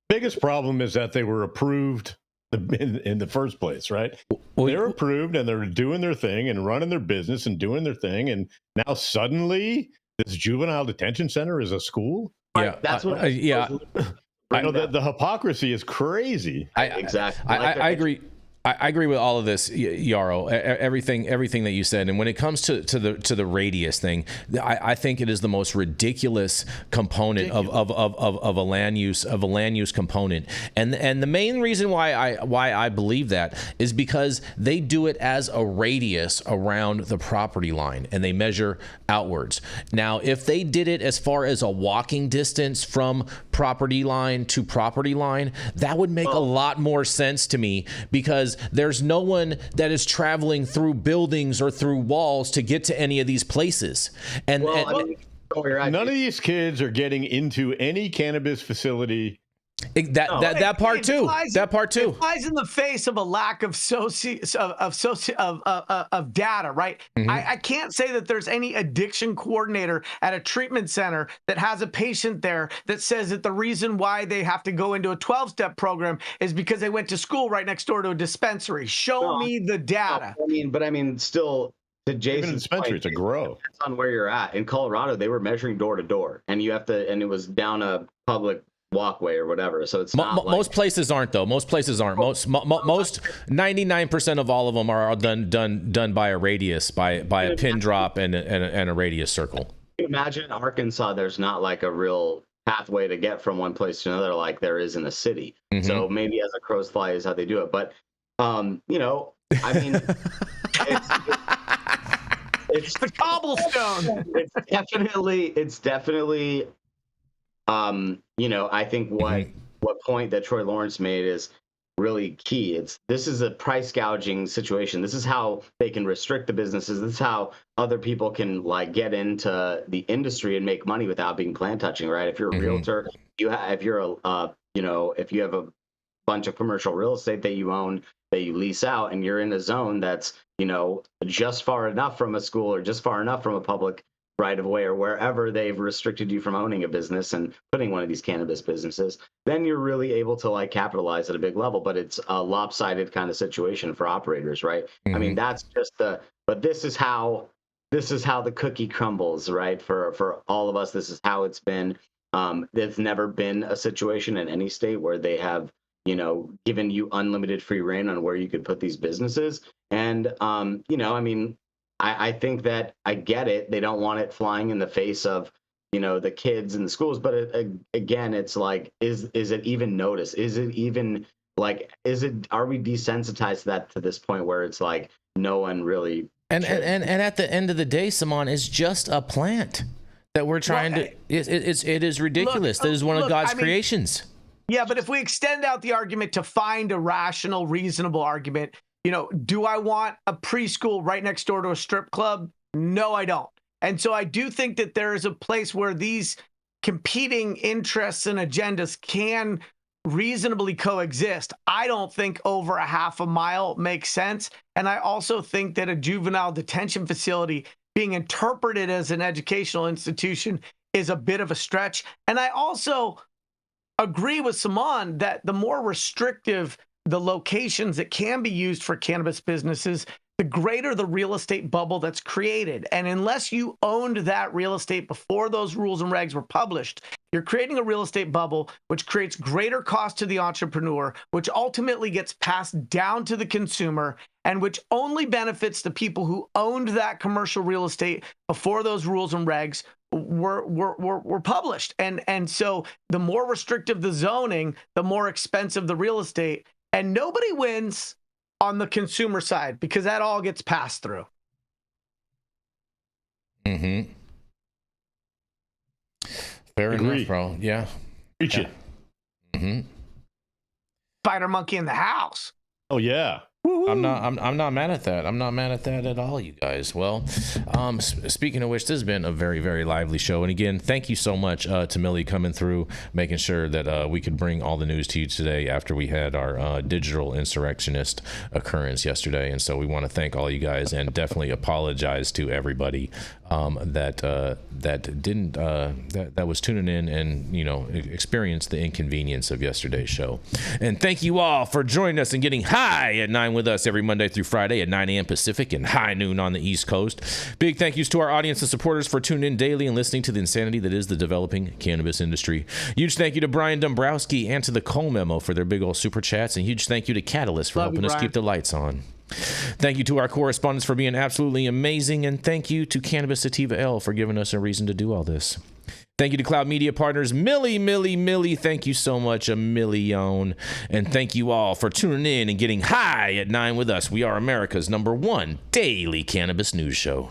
Biggest problem is that they were approved in the first place, right? They're approved and they're doing their thing and running their business and doing their thing, and now suddenly this juvenile detention center is a school. Yeah, that's what. I know that the hypocrisy is crazy. Exactly. I agree. I agree with all of this, Yarrow. Everything that you said. And when it comes to the radius thing, I think it is the most ridiculous component of a land use component. And the main reason why I believe that is because they do it as a radius around the property line, and they measure outwards. Now, if they did it as far as a walking distance from property line to property line, that would make a lot more sense to me, because there's no one that is traveling through buildings or through walls to get to any of these places. And none of these kids are getting into any cannabis facility. That part too. It flies in the face of a lack of data, right? Mm-hmm. I can't say that there's any addiction coordinator at a treatment center that has a patient there that says that the reason why they have to go into a 12-step program is because they went to school right next door to a dispensary. Show me the data. I mean, still, to Jason's dispensary, point, it's a grow. Depends on where you're at. In Colorado, they were measuring door to door, and it was down a public walkway or whatever. So it's not most places aren't, though. Most places aren't. Most 99% of all of them are done by a radius, by a pin drop and a radius circle. Imagine in Arkansas, there's not like a real pathway to get from one place to another like there is in a city. Mm-hmm. So maybe as a crow's fly is how they do it. But I mean, it's the cobblestone. It's definitely. I think what point that Troy Lawrence made is really key. This is a price gouging situation. This is how they can restrict the businesses. This is how other people can like get into the industry and make money without being plant touching, right? If you're a realtor, if you have a bunch of commercial real estate that you own, that you lease out, and you're in a zone that's, just far enough from a school or just far enough from a public right of way or wherever they've restricted you from owning a business and putting one of these cannabis businesses, then you're really able to like capitalize at a big level. But it's a lopsided kind of situation for operators, right? Mm-hmm. I mean, that's just but this is how the cookie crumbles, right? For all of us, this is how it's been. There's never been a situation in any state where they have, given you unlimited free reign on where you could put these businesses. And, I think that I get it. They don't want it flying in the face of, the kids in the schools. But again, it's like, is it even noticed? Is it even like, are we desensitized to that to this point where it's like no one really? And at the end of the day, Saman, is just a plant that we're trying to. It is ridiculous. That is one of God's creations. Yeah, but if we extend out the argument to find a rational, reasonable argument. Do I want a preschool right next door to a strip club? No, I don't. And so I do think that there is a place where these competing interests and agendas can reasonably coexist. I don't think over a half a mile makes sense. And I also think that a juvenile detention facility being interpreted as an educational institution is a bit of a stretch. And I also agree with Saman that the more restrictive the locations that can be used for cannabis businesses, the greater the real estate bubble that's created. And unless you owned that real estate before those rules and regs were published, you're creating a real estate bubble, which creates greater cost to the entrepreneur, which ultimately gets passed down to the consumer, and which only benefits the people who owned that commercial real estate before those rules and regs were published. And so the more restrictive the zoning, the more expensive the real estate. And nobody wins on the consumer side because that all gets passed through. Mm-hmm. Fair enough, bro. Yeah. Preach it. Mm-hmm. Spider monkey in the house. Oh yeah. I'm not mad at that. I'm not mad at that at all, you guys. Well, speaking of which, this has been a very, very lively show. And again, thank you so much to Millie coming through, making sure that we could bring all the news to you today after we had our digital insurrectionist occurrence yesterday. And so we want to thank all you guys and definitely apologize to everybody that was tuning in and experienced the inconvenience of yesterday's show. And thank you all for joining us and getting high at 9 with us every Monday through Friday at 9 a.m. Pacific and high noon on the East Coast. Big thank yous to our audience and supporters for tuning in daily and listening to the insanity that is the developing cannabis industry. Huge thank you to Brian Dombrowski and to the Cole Memo for their big old super chats, and huge thank you to Catalyst for helping us keep the lights on. Thank you to our correspondents for being absolutely amazing, and thank you to Cannabis Sativa L for giving us a reason to do all this. Thank you to Cloud Media Partners, Millie, thank you so much, a million. And thank you all for tuning in and getting high at 9 with us. We are America's #1 daily cannabis news show.